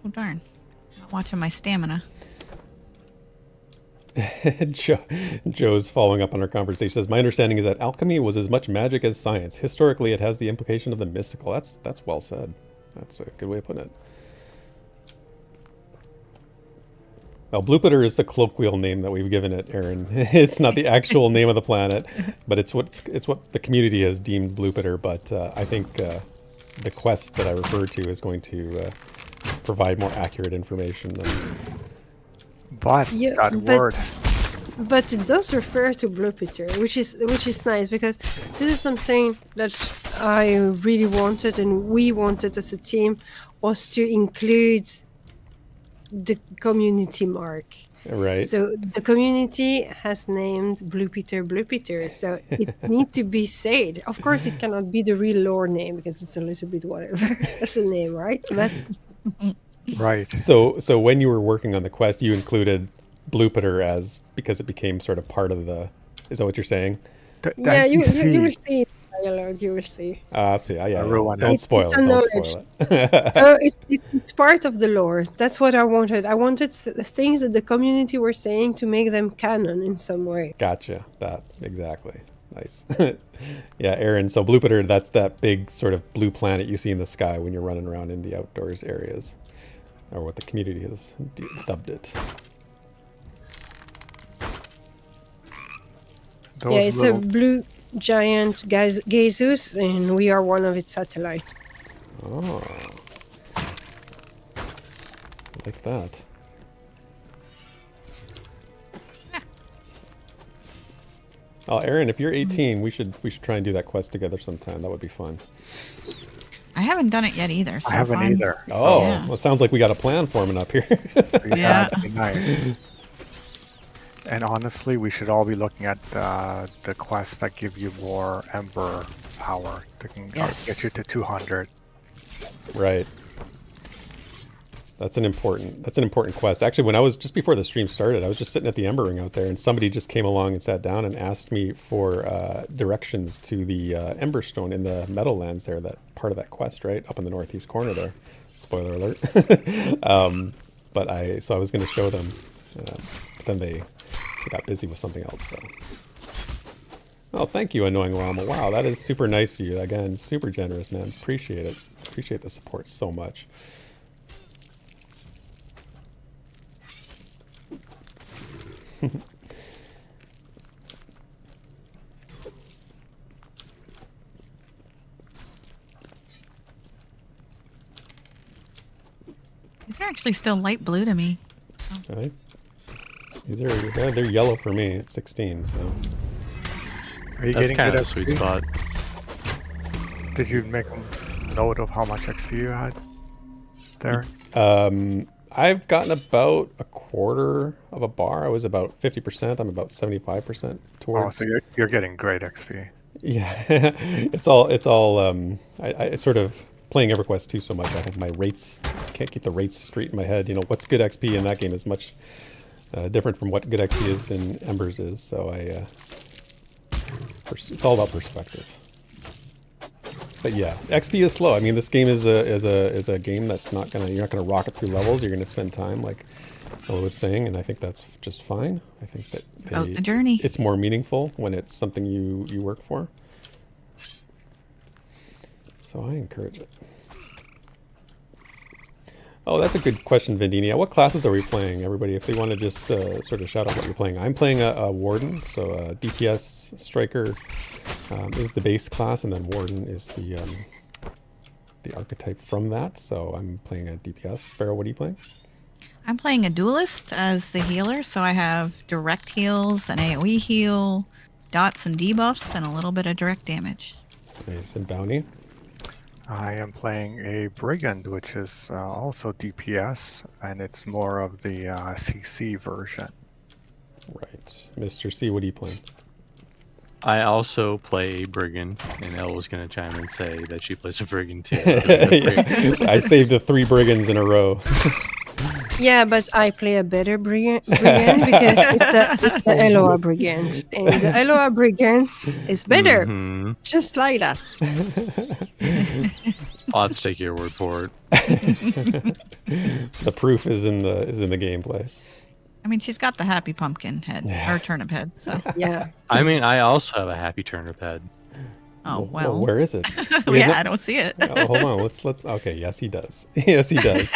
Oh, darn. Not watching my stamina. Joe's following up on our conversation. Says, my understanding is that alchemy was as much magic as science. Historically, it has the implication of the mystical. That's well said. That's a good way of putting it. Well, Blupiter is the colloquial name that we've given it, Aaron. It's not the actual name of the planet, but it's what the community has deemed Blupiter. But I think the quest that I referred to is going to provide more accurate information. But Yeah, that word. But it does refer to Blupiter, which is nice, because this is something that I really wanted and we wanted as a team, was to include the community mark. Right. So the community has named Blupiter, so it needs to be said. Of course, it cannot be the real lore name because it's a little bit whatever as a name, right? But Right. So when you were working on the quest, you included Blupiter because it became sort of part of the. Is that what you're saying? yeah, you see. will see the dialogue. You will see. See, yeah. Ruined Don't it. spoil It's it. Don't acknowledged. spoil it. So it's part of the lore. That's what I wanted. I wanted the things that the community were saying to make them canon in some way. Gotcha. That exactly. Nice. Yeah, Aaron. So Blupiter, that's that big sort of blue planet you see in the sky when you're running around in the outdoors areas, or what the community has dubbed it. Those Yeah, it's little- a blue giant Jesus, and we are one of its satellites. Oh, I like that. Oh, Aaron, if you're 18, we should try and do that quest together sometime. That would be fun. I haven't done it yet either. So I haven't I'm- either. Oh, Yeah. well, it sounds like we got a plan forming up here. Yeah. That'd be nice. And honestly, we should all be looking at the quests that give you more Ember power to Yes. get you to 200. Right. That's an important quest. Actually, when I was just before the stream started, I was just sitting at the Ember Ring out there, and somebody just came along and sat down and asked me for directions to the Emberstone in the Meadowlands there, that part of that quest, right up in the northeast corner there. Spoiler alert. So I was going to show them, but then they got busy with something else. So. Oh, thank you, Annoying Llama. Wow, that is super nice of you. Again, super generous, man. Appreciate it. Appreciate the support so much. These are actually still light blue to me. Right? These are they're yellow for me. It's 16, so Are you That's getting kind of good the sweet XP? spot. Did you make a note of how much XP you had there? I've gotten about a quarter of a bar. I was about 50%. I'm about 75% Oh, towards. so you're getting great XP. Yeah, it's all. I sort of playing EverQuest 2 so much. I think my rates can't keep the rates straight in my head. You know, what's good XP in that game is much different from what good XP is in Embers is. So it's all about perspective. But yeah, XP is slow. I mean, this game is a game that's you're not gonna rocket through levels. You're gonna spend time, like Ella was saying, and I think that's just fine. I think that About the journey. it's more meaningful when it's something you work for. So I encourage it. Oh, that's a good question, Vendinia. What classes are we playing, everybody? If they want to just sort of shout out what you're playing. I'm playing a Warden, so DPS Striker is the base class, and then Warden is the archetype from that. So I'm playing a DPS. Sparrow, what are you playing? I'm playing a duelist as the healer, so I have direct heals, an AoE heal, dots and debuffs, and a little bit of direct damage. Nice. And Bounty? I am playing a Brigand, which is also DPS, and it's more of the CC version. Right. Mr. C, what are you playing? I also play a Brigand, and Elle was going to chime in and say that she plays a Brigand too. I saved the 3 Brigands in a row. Yeah, but I play a better brigand because it's a Eloa brigand, and the Eloa brigand is better, Mhm. just like that. I'll have to take your word for it. The proof is in the gameplay. I mean, she's got the happy pumpkin head, or turnip head, so. Yeah. I mean, I also have a happy turnip head. Oh, well. Where is it? Yeah, I don't see it. Oh, hold on. Let's. Okay, yes, he does. Yes, he does.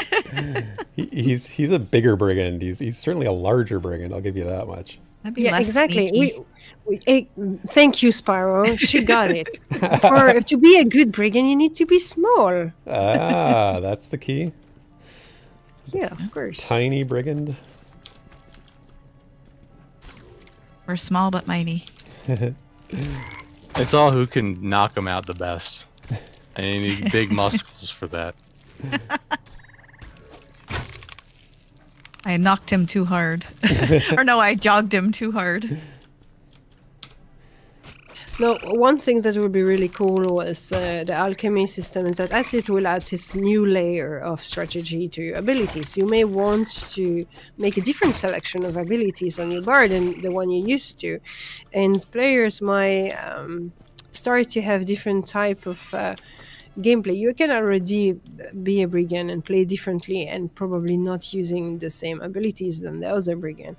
He's a bigger brigand. He's certainly a larger brigand. I'll give you that much. That'd be Yeah, less exactly. sneaky. Thank you, Sparrow. She got it. To be a good brigand, you need to be small. Ah, that's the key. Yeah, of course. Tiny brigand. We're small but mighty. It's all who can knock them out the best. And you need big muscles for that. I knocked him too hard. Or no, I jogged him too hard. No, one thing that would be really cool was the alchemy system is that as it will add this new layer of strategy to your abilities, you may want to make a different selection of abilities on your bar than the one you used to. And players might start to have different type of gameplay. You can already be a brigand and play differently and probably not using the same abilities than the other brigand.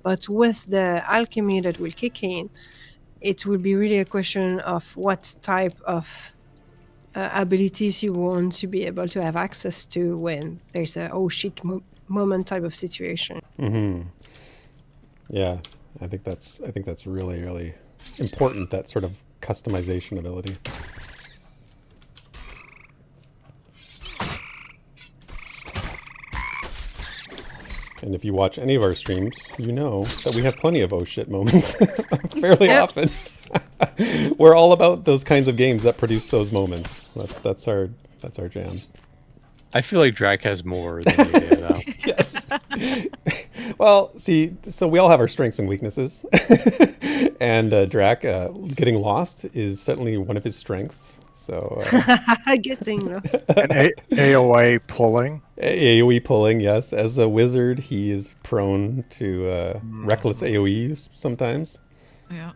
But with the alchemy that will kick in, it will be really a question of what type of abilities you want to be able to have access to when there's a oh shit moment type of situation. Mm-hmm. Yeah, I think that's really, really important, that sort of customization ability. And if you watch any of our streams, you know that we have plenty of oh shit moments fairly often. We're all about those kinds of games that produce those moments. That's our jam. I feel like Drac has more than you do, though. Yes. Well, see, so we all have our strengths and weaknesses. And Drac, getting lost is certainly one of his strengths. So Getting lost. And AOA pulling. AoE pulling, yes. As a wizard, he is prone to reckless AoE use sometimes. Yeah.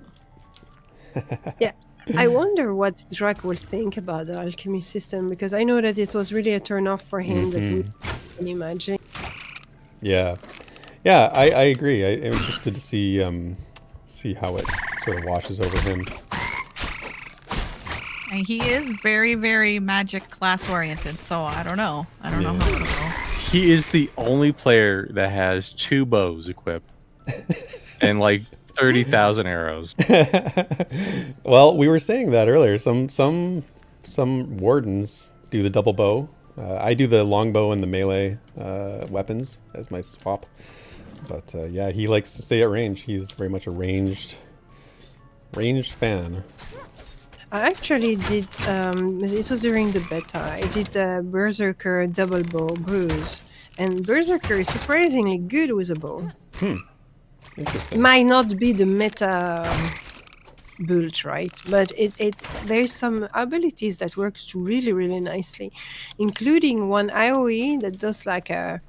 Yeah. I wonder what Drac will think about the alchemy system, because I know that it was really a turn off for him that we can imagine. Yeah. Yeah, I agree. I'm interested to see how it sort of washes over him. And he is very, very magic class oriented, so I don't know. I don't know how it'll go. He is the only player that has 2 bows equipped. and like 30,000 arrows. Well, we were saying that earlier. Some wardens do the double bow. I do the longbow and the melee weapons as my swap. But yeah, he likes to stay at range. He's very much a ranged fan. I actually did, it was during the beta, I did Berserker double bow bruise. And Berserker is surprisingly good with a bow. It Interesting. might not be the meta build, right? But there's some abilities that works really, really nicely. Including one AoE that does like a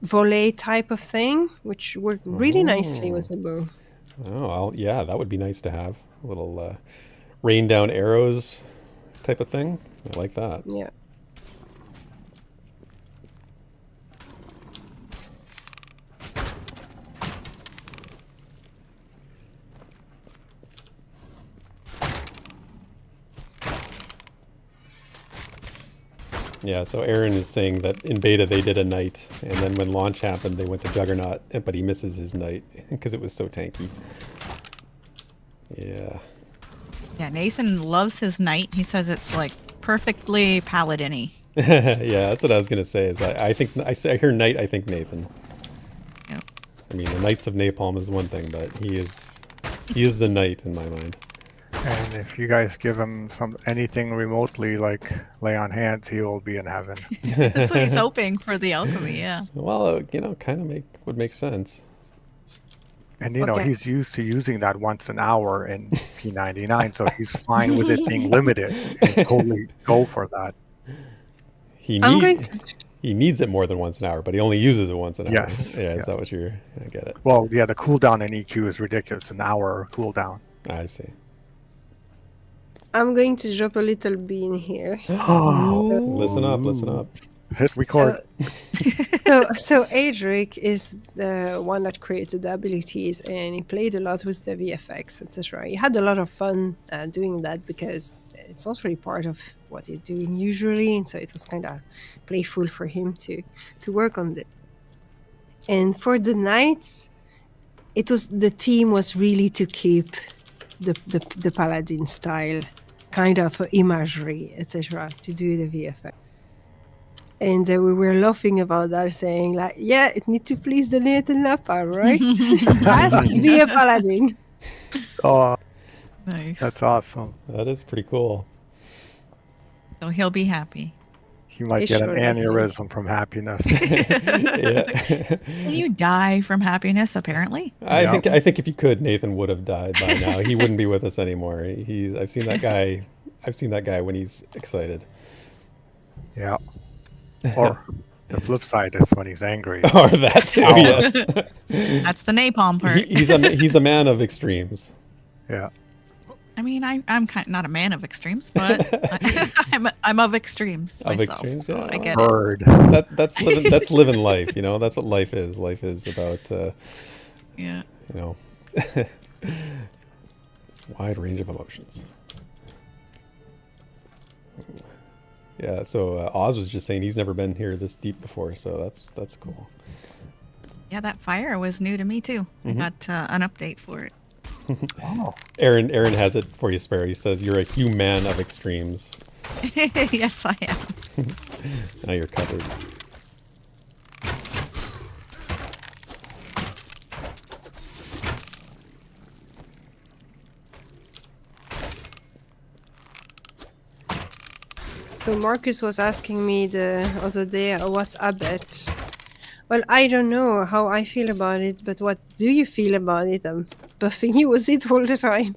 volley type of thing, which worked really nicely with the bow. Oh, yeah, that would be nice to have. A little rain down arrows type of thing. I like that. Yeah. Yeah, so Aaron is saying that in beta they did a knight, and then when launch happened they went to Juggernaut, but he misses his knight because it was so tanky. Yeah. Yeah, Nathan loves his knight. He says it's like perfectly paladin-y. Yeah, that's what I was gonna say. Is I think I hear knight, I think Nathan. Yep. I mean, the Knights of Napalm is one thing, but he is the knight in my mind. And if you guys give him anything remotely like lay on hands, he will be in heaven. That's what he's hoping for the alchemy, yeah. Well, kind of would make sense. And you know, Okay. he's used to using that once an hour in P99, so he's fine with it being limited and totally go for that. He I'm going needs to he needs it more than once an hour, but he only uses it once an hour. Yes, Yeah, is that yes. what you're? I get it. Well, yeah, the cooldown in EQ is ridiculous. An hour cooldown. I see. I'm going to drop a little bean here. Listen up, listen up. Hit record. So Adric is the one that created the abilities, and he played a lot with the VFX, etc. He had a lot of fun doing that because it's not really part of what he's doing usually, and so it was kind of playful for him to work on it. And for the night, the theme was really to keep the paladin style kind of imagery, etc., to do the VFX. And we were laughing about that, saying like, yeah, it needs to please the Nathan Napa, right? Has to be a paladin. Oh, Nice. that's awesome. That is pretty cool. So he'll be happy. He might It get an sure does. aneurysm from happiness. Yeah. Can you die from happiness, apparently? I think if you could, Nathan would have died by now. He wouldn't be with us anymore. I've seen that guy. I've seen that guy when he's excited. Yeah. Or the flip side is when he's angry. Or that too. Yes. That's the napalm part. He's a man of extremes. Yeah. I mean, I'm not a man of extremes, but I'm of extremes Of myself. extremes, so yeah. I get it. Bird. That's living life. You know, that's what life is. Life is about Yeah. you know, wide range of emotions. Yeah, so Oz was just saying he's never been here this deep before, so that's cool. Yeah, that fire was new to me too. I got an update for it. Oh. Aaron has it for you, Sparrow. He says you're a human of extremes. Yes, I am. Now you're covered. So Marcus was asking me the other day, what's Abbott? Well, I don't know how I feel about it, but what do you feel about it? I'm buffing you with it all the time.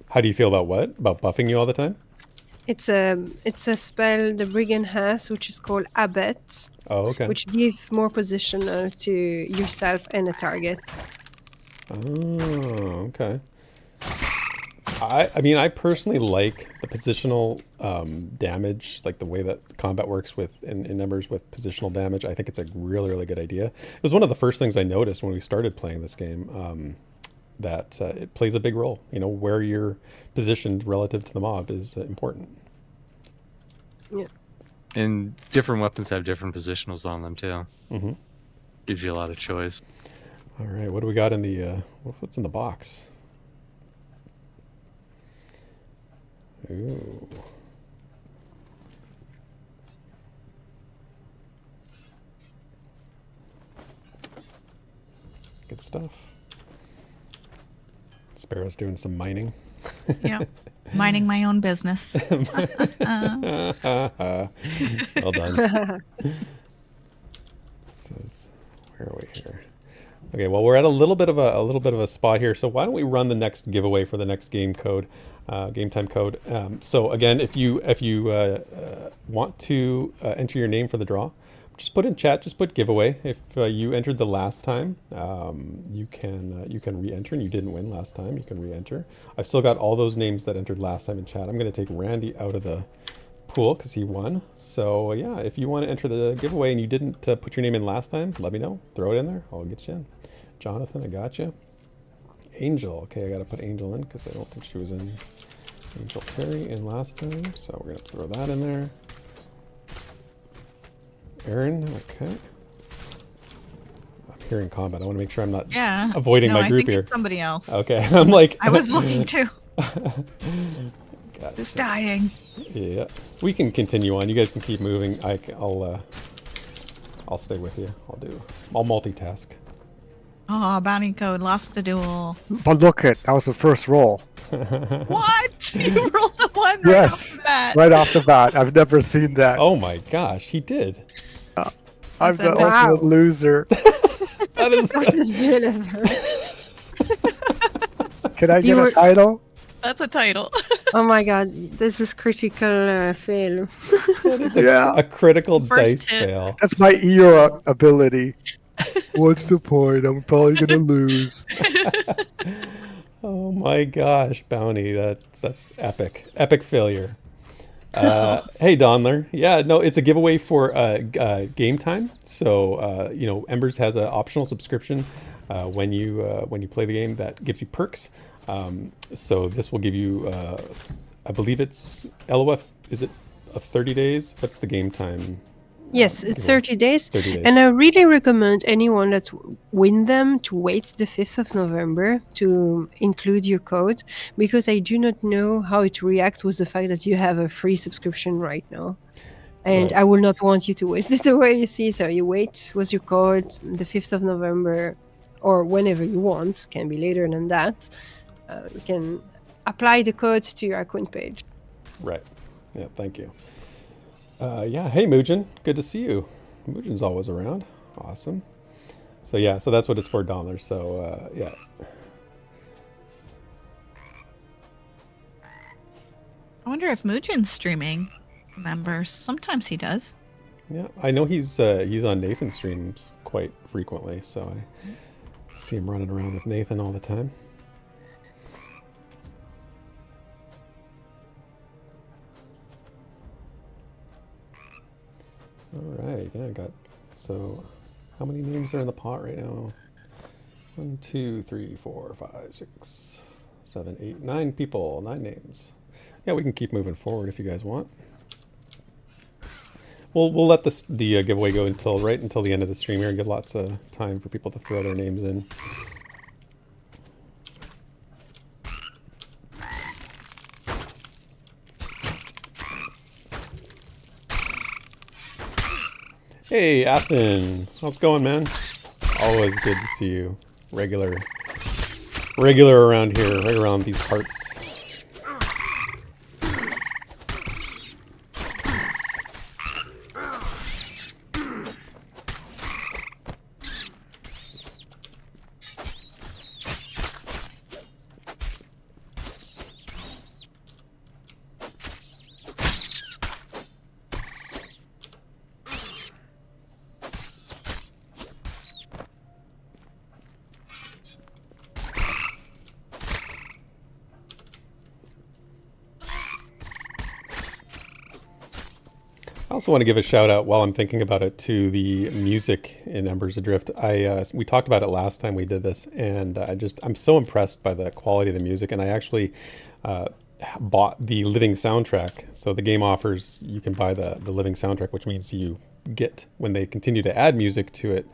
How do you feel about what? About buffing you all the time? It's a spell the brigand has, which is called Abbott, Oh, okay. which gives more position to yourself and a target. Oh, okay. I mean, I personally like the positional damage, like the way that combat works in Embers with positional damage. I think it's a really, really good idea. It was one of the first things I noticed when we started playing this game, that it plays a big role. You know, where you're positioned relative to the mob is important. Yeah. And different weapons have different positionals on them too. Mm-hmm. Gives you a lot of choice. All right, what do we got in the what's in the box? Ooh. Good stuff. Sparrow's doing some mining. Yeah. Minding my own business. Well done. Says, where are we here? Okay, well we're at a little bit of a spot here. So why don't we run the next giveaway for the next game code, game time code. So again, if you want to enter your name for the draw, just put in chat. Just put giveaway. If you entered the last time, you can re-enter, and you didn't win last time. You can re-enter. I've still got all those names that entered last time in chat. I'm going to take Randy out of the pool because he won. So yeah, if you want to enter the giveaway and you didn't put your name in last time, let me know. Throw it in there. I'll get you in. Jonathan, I got you. Angel. Okay, I got to put Angel in because I don't think she was in. Angel Terry in last time, so we're going to throw that in there. Aaron, okay. I'm hearing combat. I want to make sure I'm not avoiding my group I think here. It's somebody else. Okay, I'm like... I was looking too. Gotcha. Just dying. Yeah, we can continue on. You guys can keep moving. I'll stay with you. I'll multitask. Oh, bounty code lost the duel. But look that was the first roll. What? You rolled a one right Yes, off the bat. right off the bat. I've never seen that. Oh my gosh, he did. I'm the Wow. ultimate loser. That is... Just deliver. Can I You get were- a title? That's a title. Oh my god, this is critical fail. Yeah, a critical First dice hit. fail. that's my ear ability. What's the point? I'm probably gonna lose. Oh my gosh, bounty. That's epic. Epic failure. Hey Donler. Yeah, no, it's a giveaway for game time. So Embers has an optional subscription when you play the game that gives you perks. So this will give you I believe it's LOF, is it 30 days? What's the game time? Yes, it's 30 days. 30 days. And I really recommend anyone that win them to wait the 5th of November to include your code, because I do not know how it reacts with the fact that you have a free subscription right now. And Right. I will not want you to waste it away, you see. So you wait with your code the 5th of November or whenever you want, can be later than that. You can apply the code to your account page. Right. Yeah, thank you. Yeah, hey Mugen, good to see you. Mugen's always around. Awesome. So yeah, so that's what it's for, $. So yeah. I wonder if Mugen's streaming members. Sometimes he does. Yeah, I know he's on Nathan's streams quite frequently, so I see him running around with Nathan all the time. All right, yeah, I got, so how many names are in the pot right now? 1, 2, 3, 4, 5, 6, 7, 8, 9 people, 9 names. Yeah, we can keep moving forward if you guys want. We'll let the giveaway go until the end of the stream here and give lots of time for people to throw their names in. Hey, Athen. How's it going, man? Always good to see you. Regular around here, right around these parts. I also want to give a shout out while I'm thinking about it to the music in Embers Adrift. We talked about it last time we did this, and I'm so impressed by the quality of the music. And I actually bought the living soundtrack. So the game offers, you can buy the living soundtrack, which means you get, when they continue to add music to it,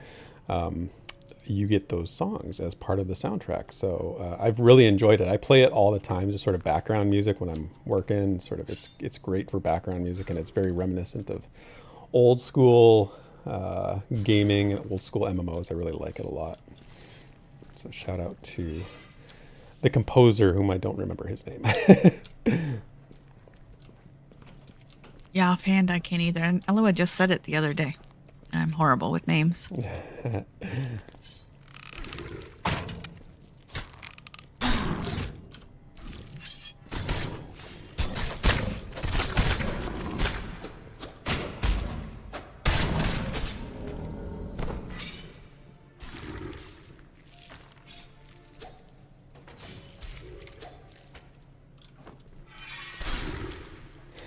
you get those songs as part of the soundtrack. So I've really enjoyed it. I play it all the time, just sort of background music when I'm working. Sort of, it's great for background music, and it's very reminiscent of old school gaming and old school MMOs. I really like it a lot. So shout out to the composer, whom I don't remember his name. Yeah, offhand, I can't either. And Eloa just said it the other day. I'm horrible with names.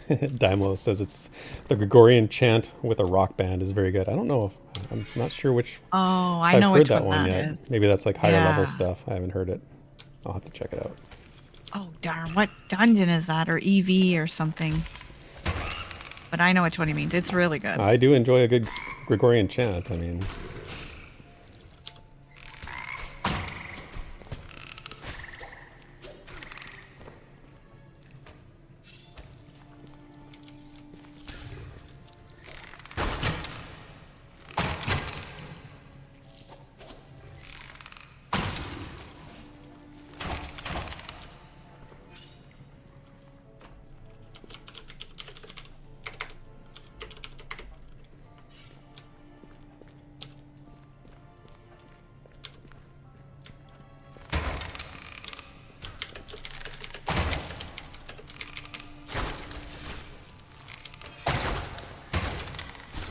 Daimlo says it's the Gregorian chant with a rock band is very good. I don't know if I'm not sure which. Oh, I I've know heard which that one one that yet. is. Maybe that's like higher level Yeah. stuff. I haven't heard it. I'll have to check it out. Oh, darn. What dungeon is that? Or EV or something. But I know which one he means. It's really good. I do enjoy a good Gregorian chant. I mean,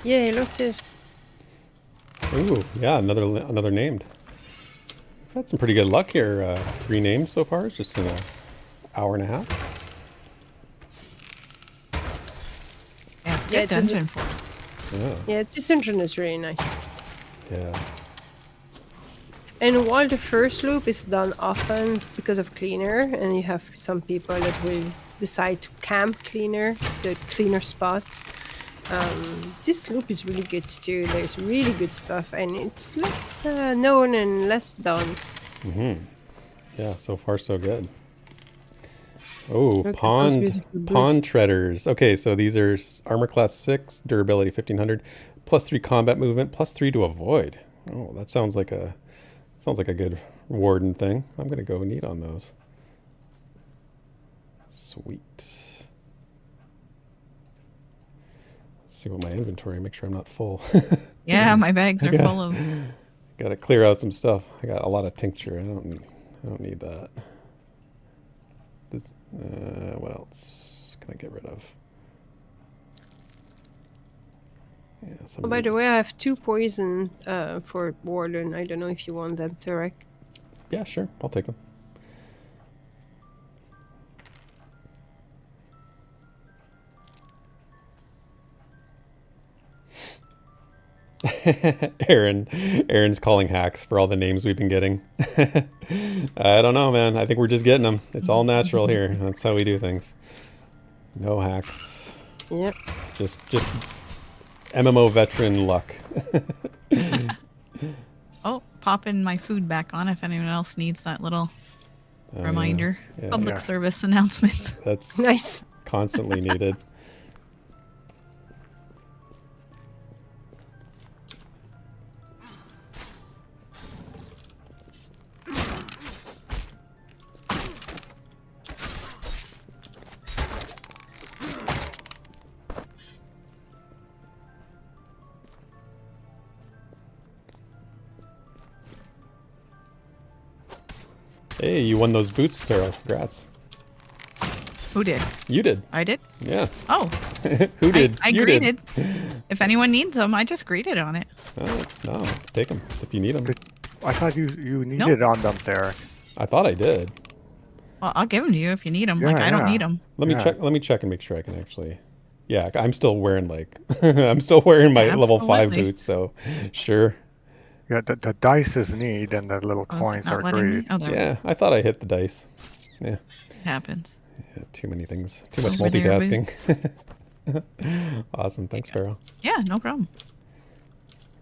Yay, look at this. ooh, yeah, another named. We've had some pretty good luck here. 3 names so far, just in an hour and a half. Yeah, it's a Yeah, good it doesn't- dungeon for it. Yeah, Yeah, this dungeon is really nice. yeah. And while the first loop is done often because of cleaner, and you have some people that will decide to camp cleaner, the cleaner spots, this loop is really good too. There's really good stuff, and it's less known and less done. Yeah, so far so good. Oh, Look at those beautiful pawn boots. treaders. Okay, so these are armor class 6, durability 1500, +3 combat movement, +3 to avoid. Oh, that sounds like a good warden thing. I'm gonna go neat on those. Sweet. Let's see what my inventory. Make sure I'm not full. Yeah, my bags are full of. Got to clear out some stuff. I got a lot of tincture. I don't need that. This, what else can I get rid of? Yeah, Oh, by the way, I have 2 poison for Warden. I don't know if you want them, Tarek. yeah, sure. I'll take them. Aaron's calling hacks for all the names we've been getting. I don't know, man. I think we're just getting them. It's all natural here. That's how we do things. No hacks. Yep. Just MMO veteran luck. Oh, popping my food back on if anyone else needs that little reminder. Yeah. Public Yeah. service announcements. That's Nice. constantly needed. Hey, you won those boots, Carol. Congrats. Who did? You did. I did? Yeah. Oh, Who did? I You greeted. If anyone needs them, I just greeted on it. Oh, no, take them if you need them. I thought you needed on them there. I thought I did. Well, I'll give them to you if you need them. Like, Yeah, I don't yeah. need them. Let me Yeah. check. Let me check and make sure I can actually. Yeah, I'm still wearing like I'm still wearing my level 5 Absolutely. boots. So, sure. Yeah, the dice is neat and the little Oh, is it coins not are letting me? great. Oh, there we Yeah, I thought I hit the dice. Yeah. go. It happens. Yeah, too many things. Too much Over there, multitasking. Awesome. Thanks, Pharaoh. Yeah, no problem.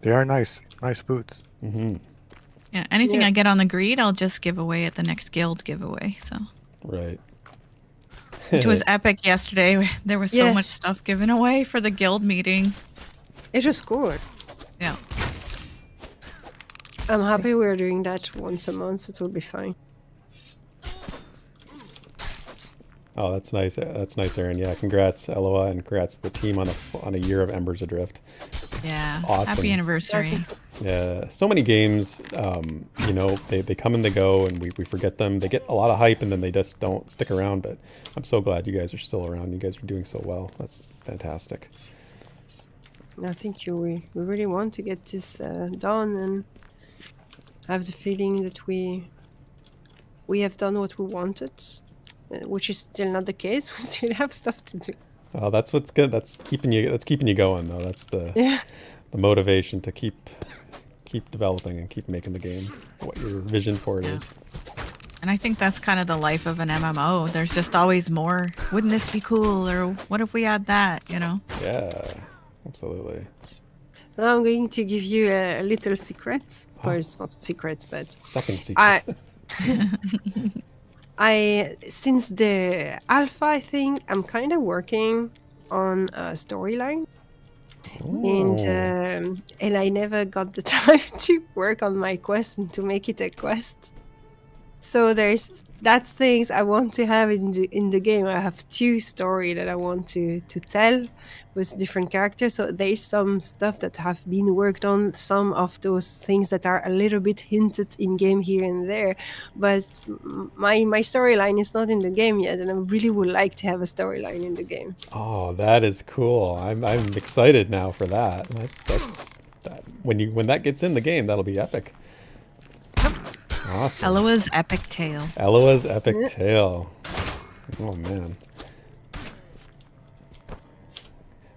They are nice boots. Mm-hmm. Yeah, anything Yeah. I get on the greed, I'll just give away at the next guild giveaway. So, Right. which was epic yesterday. There was so Yeah. much stuff given away for the guild meeting. It was cool. Yeah. I'm happy we're doing that once a month. It will be fine. Oh, that's nice. That's nice, Aaron. Yeah, congrats, Eloa, and congrats to the team on a year of Embers Adrift. Yeah. Awesome. Happy anniversary. Yeah, so many games, you know, they come and they go, and we forget them. They get a lot of hype, and then they just don't stick around. But I'm so glad you guys are still around. You guys are doing so well. That's fantastic. I think we really want to get this done, and have the feeling that we have done what we wanted, which is still not the case. We still have stuff to do. Oh, that's what's good. That's keeping you going, though. That's the motivation to keep developing and keep making the game what your vision for it is. And I think that's kind of the life of an MMO. There's just always more. Wouldn't this be cool? Or what if we had that? You know? Yeah, absolutely. Now I'm going to give you a little secret. Or it's not a secret, but Second secret. I since the alpha, I think I'm kind of working on a storyline, and I never got the time to work on my quest and to make it a quest. So that's things I want to have in the game. I have 2 story that I want to tell with different characters. So there's some stuff that have been worked on, some of those things that are a little bit hinted in game here and there. But my storyline is not in the game yet, and I really would like to have a storyline in the game. Oh, that is cool. I'm excited now for that. That when that gets in the game, that'll be epic. Awesome. Eloa's epic tale. Eloa's epic tale. Oh man.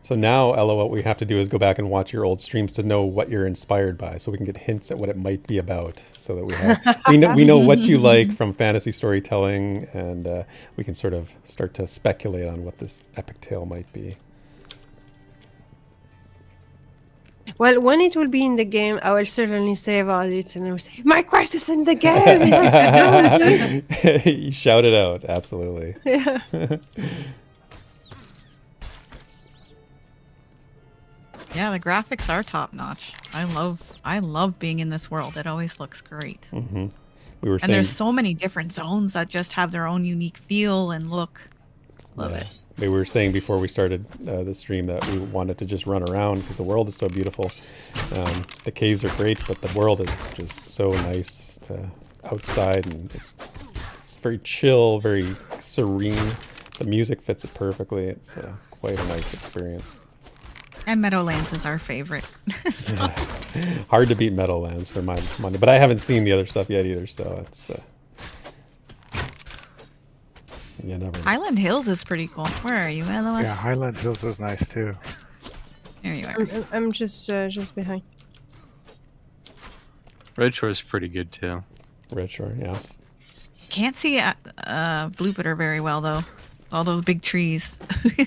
So now, Ella, what we have to do is go back and watch your old streams to know what you're inspired by, so we can get hints at what it might be about, so that we know what you like from fantasy storytelling, and we can sort of start to speculate on what this epic tale might be. Well, when it will be in the game, I will certainly say about it, and I will say, "My quest is in the game." It has to do with You shout it out, absolutely. it. Yeah. Yeah, the graphics are top notch. I love being in this world. It always looks great. Mm-hmm. We were And saying, there's so many different zones that just have their own unique feel and look. Love it. we were saying before we started the stream that we wanted to just run around because the world is so beautiful. The caves are great, but the world is just so nice to outside, and it's very chill, very serene. The music fits it perfectly. It's quite a nice experience. And Meadowlands is our favorite. So, Hard to beat Meadowlands for my money, but I haven't seen the other stuff yet either, so it's you never know. Highland Hills is pretty cool. Where are you, Eloa? Yeah, Highland Hills was nice too. There you are. I'm just behind. Red Shore's pretty good too. Red Shore, yeah. Can't see Bluebitter very well though. All those big trees.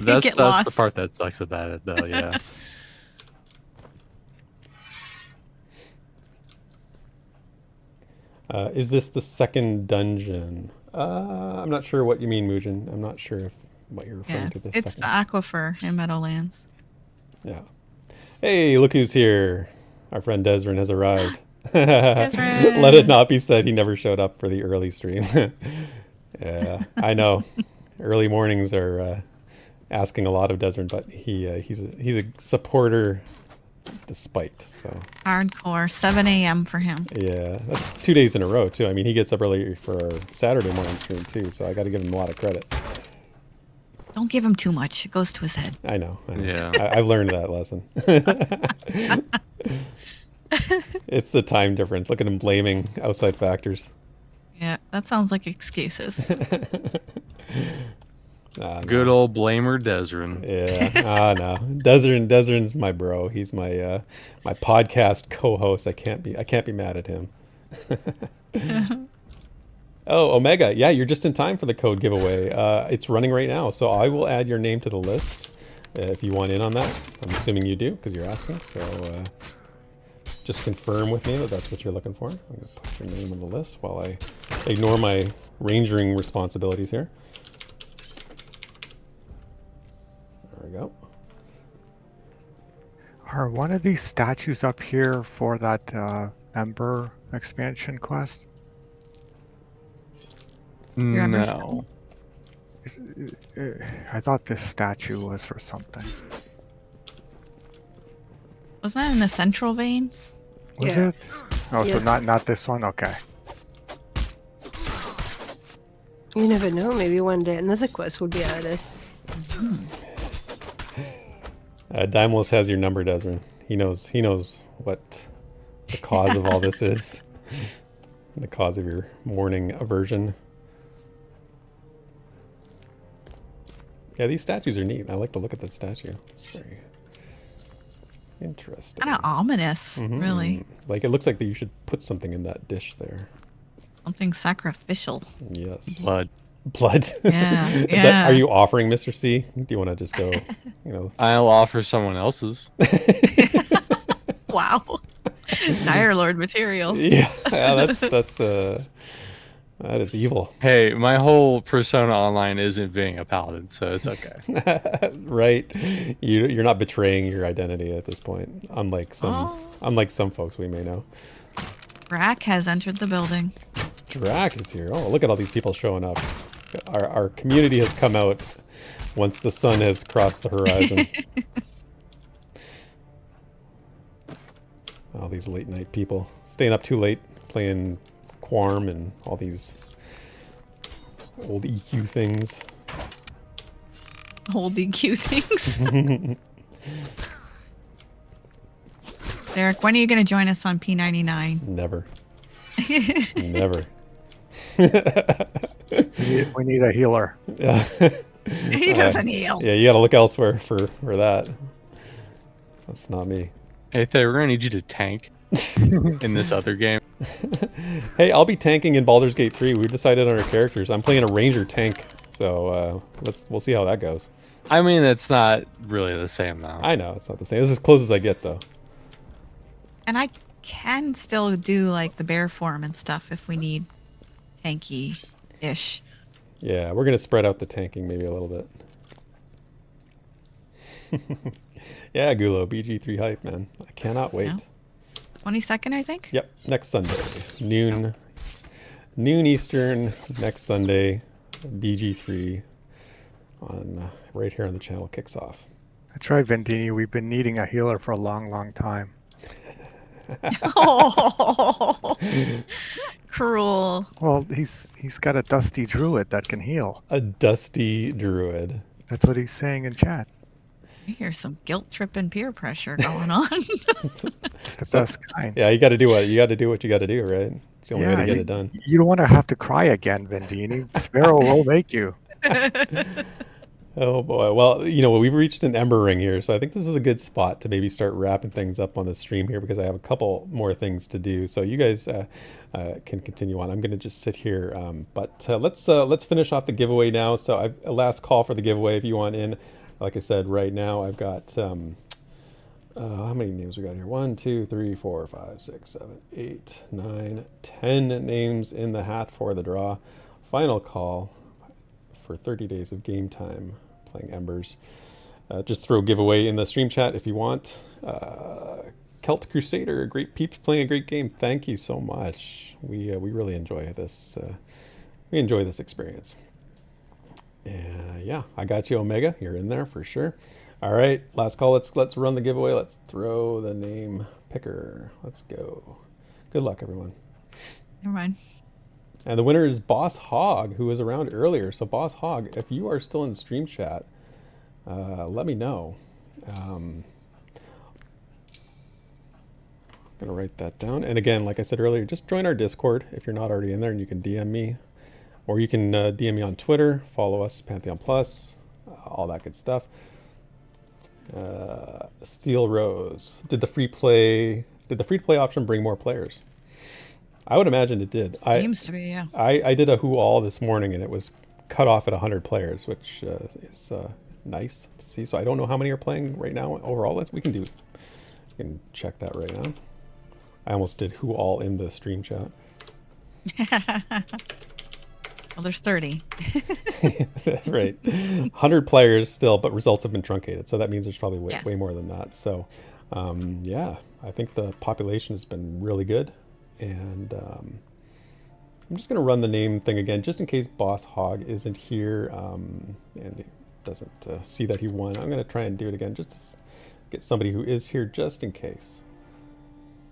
That's Get the lost. part that sucks about it, though. Yeah. Is this the second dungeon? I'm not sure what you mean, Muujin. I'm not sure what you're referring Yeah, to. This it's the second. aquifer in Meadowlands. Yeah. Hey, look who's here. Our friend Desrin has arrived. Desrin! Let it not be said he never showed up for the early stream. Yeah, I know. Early mornings are asking a lot of Desrin, but he's a supporter despite. So Hardcore, 7 a.m. for him. yeah, that's 2 days in a row too. I mean, he gets up early for our Saturday morning stream too, so I got to give him a lot of credit. Don't give him too much. It goes to his head. I know. Yeah. I've learned that lesson. It's the time difference. Look at him blaming outside factors. Yeah, that sounds like excuses. No. Good old blamer Desrin. Yeah. No. Desrin's my bro. He's my my podcast co-host. I can't be mad at him. Oh, Omega. Yeah, you're just in time for the code giveaway. It's running right now, so I will add your name to the list if you want in on that. I'm assuming you do because you're asking. So just confirm with me that that's what you're looking for. I'm going to put your name on the list while I ignore my rangering responsibilities here. There we go. Are one of these statues up here for that Ember expansion quest? Your Embers No. I thought this statue was for something. Wasn't that in the central veins? Was Yeah. it? Oh, Yes. so not this one? Okay. You never know. Maybe one day another quest will be added. Daimos has your number, Desmond. He knows what the cause of all this is. The cause of your morning aversion. Yeah, these statues are neat. I like to look at this statue. It's very interesting. Kind of ominous, really. Like it looks like that you should put something in that dish there. Something sacrificial. Yes. Blood. Blood. Yeah, Is yeah. that, are you offering, Mr. C? Do you want to just go, you know? I'll offer someone else's. Wow. Dire Lord material. Yeah, that is evil. Hey, my whole persona online isn't being a paladin, so it's okay. Right. You're not betraying your identity at this point, unlike some folks we may know. Brack has entered the building. Drac is here. Oh, look at all these people showing up. Our community has come out once the sun has crossed the horizon. All these late night people staying up too late playing Quarm and all these old EQ things. Old EQ things. Derek, when are you going to join us on P99? Never. Never. We need a healer. Yeah. He doesn't heal. Yeah, you gotta look elsewhere for that. That's not me. Hey, Thay, we're gonna need you to tank in this other game. Hey, I'll be tanking in Baldur's Gate 3. We decided on our characters. I'm playing a ranger tank, so we'll see how that goes. I mean, it's not really the same though. I know it's not the same. This is as close as I get, though. And I can still do like the bear form and stuff if we need tanky-ish. Yeah, we're gonna spread out the tanking maybe a little bit. Yeah, Gulo, BG3 hype, man. I cannot wait. Yeah. 22nd, I think? Yep, next Sunday, noon Eastern, next Sunday, BG3 on right here on the channel kicks off. That's right, Vendini. We've been needing a healer for a long, long time. Oh, cruel. Well, he's got a dusty druid that can heal. A dusty druid. That's what he's saying in chat. I hear some guilt trip and peer pressure going on. It's the best kind. Yeah, you got to do what you got to do, right? It's the only way to get you, it done. You don't want to have to cry again, Vendini. Sparrow will make you. Oh boy. Well, you know, we've reached an ember ring here, so I think this is a good spot to maybe start wrapping things up on the stream here because I have a couple more things to do. So you guys can continue on. I'm going to just sit here, but let's finish off the giveaway now. So I've a last call for the giveaway if you want in. Like I said, right now I've got how many names we got here? 1, 2, 3, 4, 5, 6, 7, 8, 9, 10 names in the hat for the draw. Final call for 30 days of game time playing Embers. Just throw giveaway in the stream chat if you want. Celt Crusader, great peeps playing a great game. Thank you so much. We really enjoy this. We enjoy this experience. Yeah, I got you, Omega. You're in there for sure. All right, last call. Let's run the giveaway. Let's throw the name picker. Let's go. Good luck, everyone. Never mind. And the winner is Boss Hog, who was around earlier. So Boss Hog, if you are still in stream chat, let me know. I'm gonna write that down. And again, like I said earlier, just join our Discord if you're not already in there, and you can DM me, or you can DM me on Twitter. Follow us, PantheonPlus, all that good stuff. Steel Rose, did the free play option bring more players? I would imagine it did. Seems to be, yeah. I did a Who All this morning, and it was cut off at 100 players, which is nice to see. So I don't know how many are playing right now overall. We can check that right now. I almost did Who All in the stream chat. Well, there's 30. Right. 100 players still, but results have been truncated. So that means there's probably Yes. way more than that. So, yeah, I think the population has been really good. And I'm just going to run the name thing again, just in case Boss Hog isn't here and he doesn't see that he won. I'm going to try and do it again just to get somebody who is here just in case.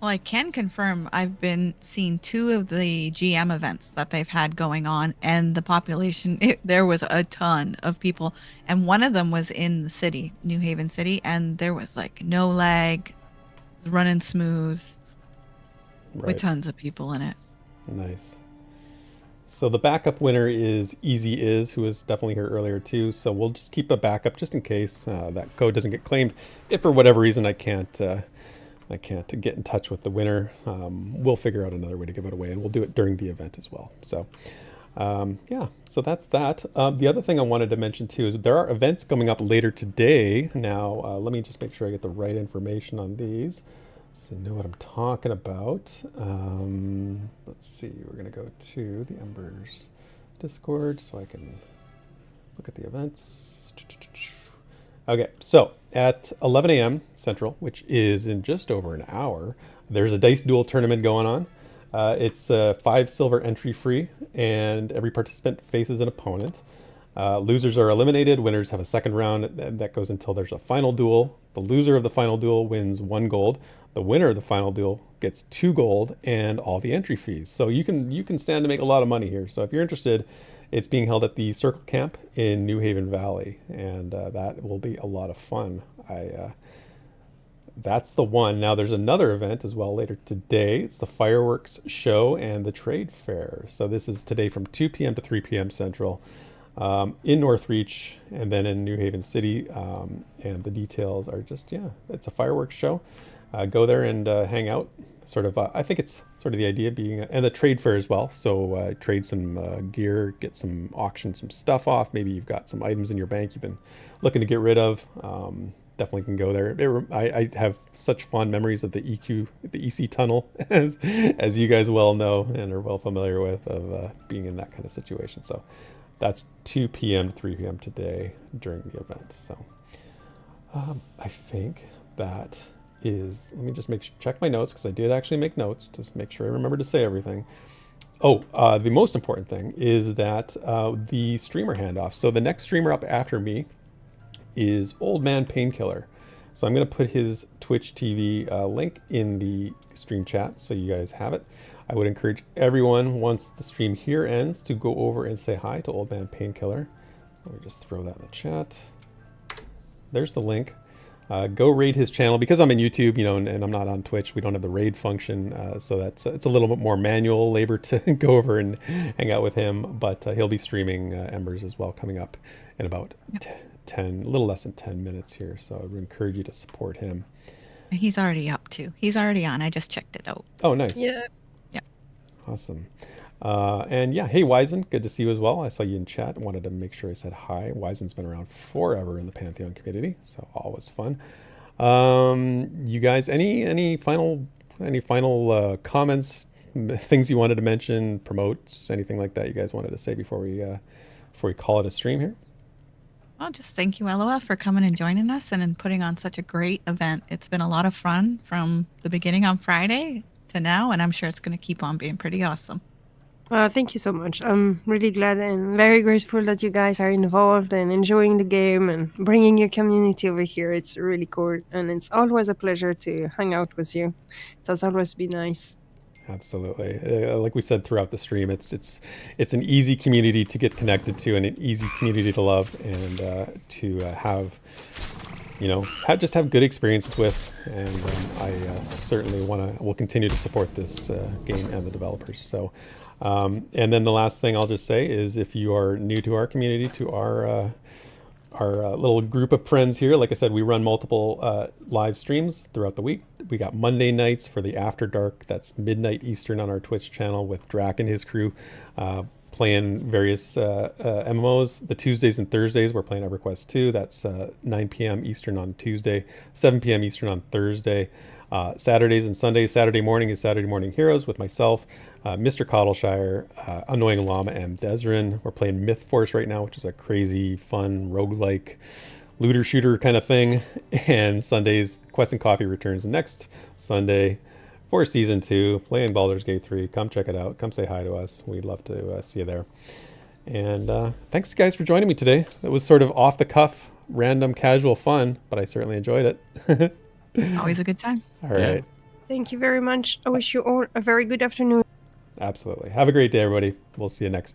Well, I can confirm I've been seeing 2 of the GM events that they've had going on, and the population, there was a ton of people. And one of them was in the city, New Haven City, and there was like no lag, running smooth, with tons of people in it. Nice. So the backup winner is Easy Is, who was definitely here earlier too. So we'll just keep a backup just in case that code doesn't get claimed. If for whatever reason I can't get in touch with the winner, we'll figure out another way to give it away, and we'll do it during the event as well. So yeah, so that's that. The other thing I wanted to mention too is there are events coming up later today. Now, let me just make sure I get the right information on these so I know what I'm talking about. Let's see, we're going to go to the Embers Discord so I can look at the events. Okay, so at 11 a.m. Central, which is in just over an hour, there's a Dice Duel tournament going on. It's 5 silver entry free, and every participant faces an opponent. Losers are eliminated. Winners have a second round, and that goes until there's a final duel. The loser of the final duel wins 1 gold. The winner of the final duel gets 2 gold and all the entry fees. So you can stand to make a lot of money here. So if you're interested, it's being held at the Circle Camp in New Haven Valley, and that will be a lot of fun. That's the one. Now there's another event as well later today. It's the fireworks show and the trade fair. So this is today from 2 p.m. to 3 p.m. Central in Northreach and then in New Haven City. And the details are just, it's a fireworks show. Go there and hang out. Sort of, I think it's sort of the idea being, and the trade fair as well. So trade some gear, get some auction, some stuff off. Maybe you've got some items in your bank you've been looking to get rid of. Definitely can go there. I have such fond memories of the EC tunnel, as you guys well know and are well familiar with, of being in that kind of situation. So that's 2 p.m. to 3 p.m. today during the event. So I think that is, let me just check my notes, because I did actually make notes to make sure I remember to say everything. Oh, the most important thing is that the streamer handoff. So the next streamer up after me is OldManPainkiller. So I'm going to put his Twitch TV link in the stream chat so you guys have it. I would encourage everyone, once the stream here ends, to go over and say hi to OldManPainkiller. Let me just throw that in the chat. There's the link. Go raid his channel, because I'm in YouTube, and I'm not on Twitch. We don't have the raid function, so it's a little bit more manual labor to go over and hang out with him. But he'll be streaming Embers as well, coming up in about a little less than 10 minutes here. So I would encourage you to support him. He's already up too. He's already on. I just checked it out. Oh, nice. Yeah. Awesome. And yeah, hey Wizen, good to see you as well. I saw you in chat. Wanted to make sure I said hi. Wizen's been around forever in the Pantheon community, so always fun. You guys, any final comments, things you wanted to mention, promotes, anything like that you guys wanted to say before we call it a stream here? Well, just thank you, LOF, for coming and joining us and putting on such a great event. It's been a lot of fun from the beginning on Friday to now, and I'm sure it's going to keep on being pretty awesome. Thank you so much. I'm really glad and very grateful that you guys are involved and enjoying the game and bringing your community over here. It's really cool, and it's always a pleasure to hang out with you. It has always been nice. Absolutely. Like we said throughout the stream, it's an easy community to get connected to and an easy community to love and to have good experiences with. And I certainly will continue to support this game and the developers. So, and then the last thing I'll just say is, if you are new to our community, to our little group of friends here. Like I said, we run multiple live streams throughout the week. We got Monday nights for the After Dark. That's midnight Eastern on our Twitch channel with Drac and his crew playing various MMOs. The Tuesdays and Thursdays, we're playing EverQuest 2. That's 9 p.m. Eastern on Tuesday, 7 p.m. Eastern on Thursday. Saturdays and Sundays. Saturday morning is Saturday Morning Heroes with myself, Mr. Coddleshire, Annoying Llama, and Desrin. We're playing Myth Force right now, which is a crazy, fun, roguelike, looter shooter kind of thing. And Sundays, Quest and Coffee returns next Sunday for Season 2, playing Baldur's Gate 3. Come check it out. Come say hi to us. We'd love to see you there. And thanks, guys, for joining me today. It was sort of off the cuff, random, casual fun, but I certainly enjoyed it. Always a good time. All right. Thank you very much. I wish you all a very good afternoon. Absolutely. Have a great day, everybody. We'll see you next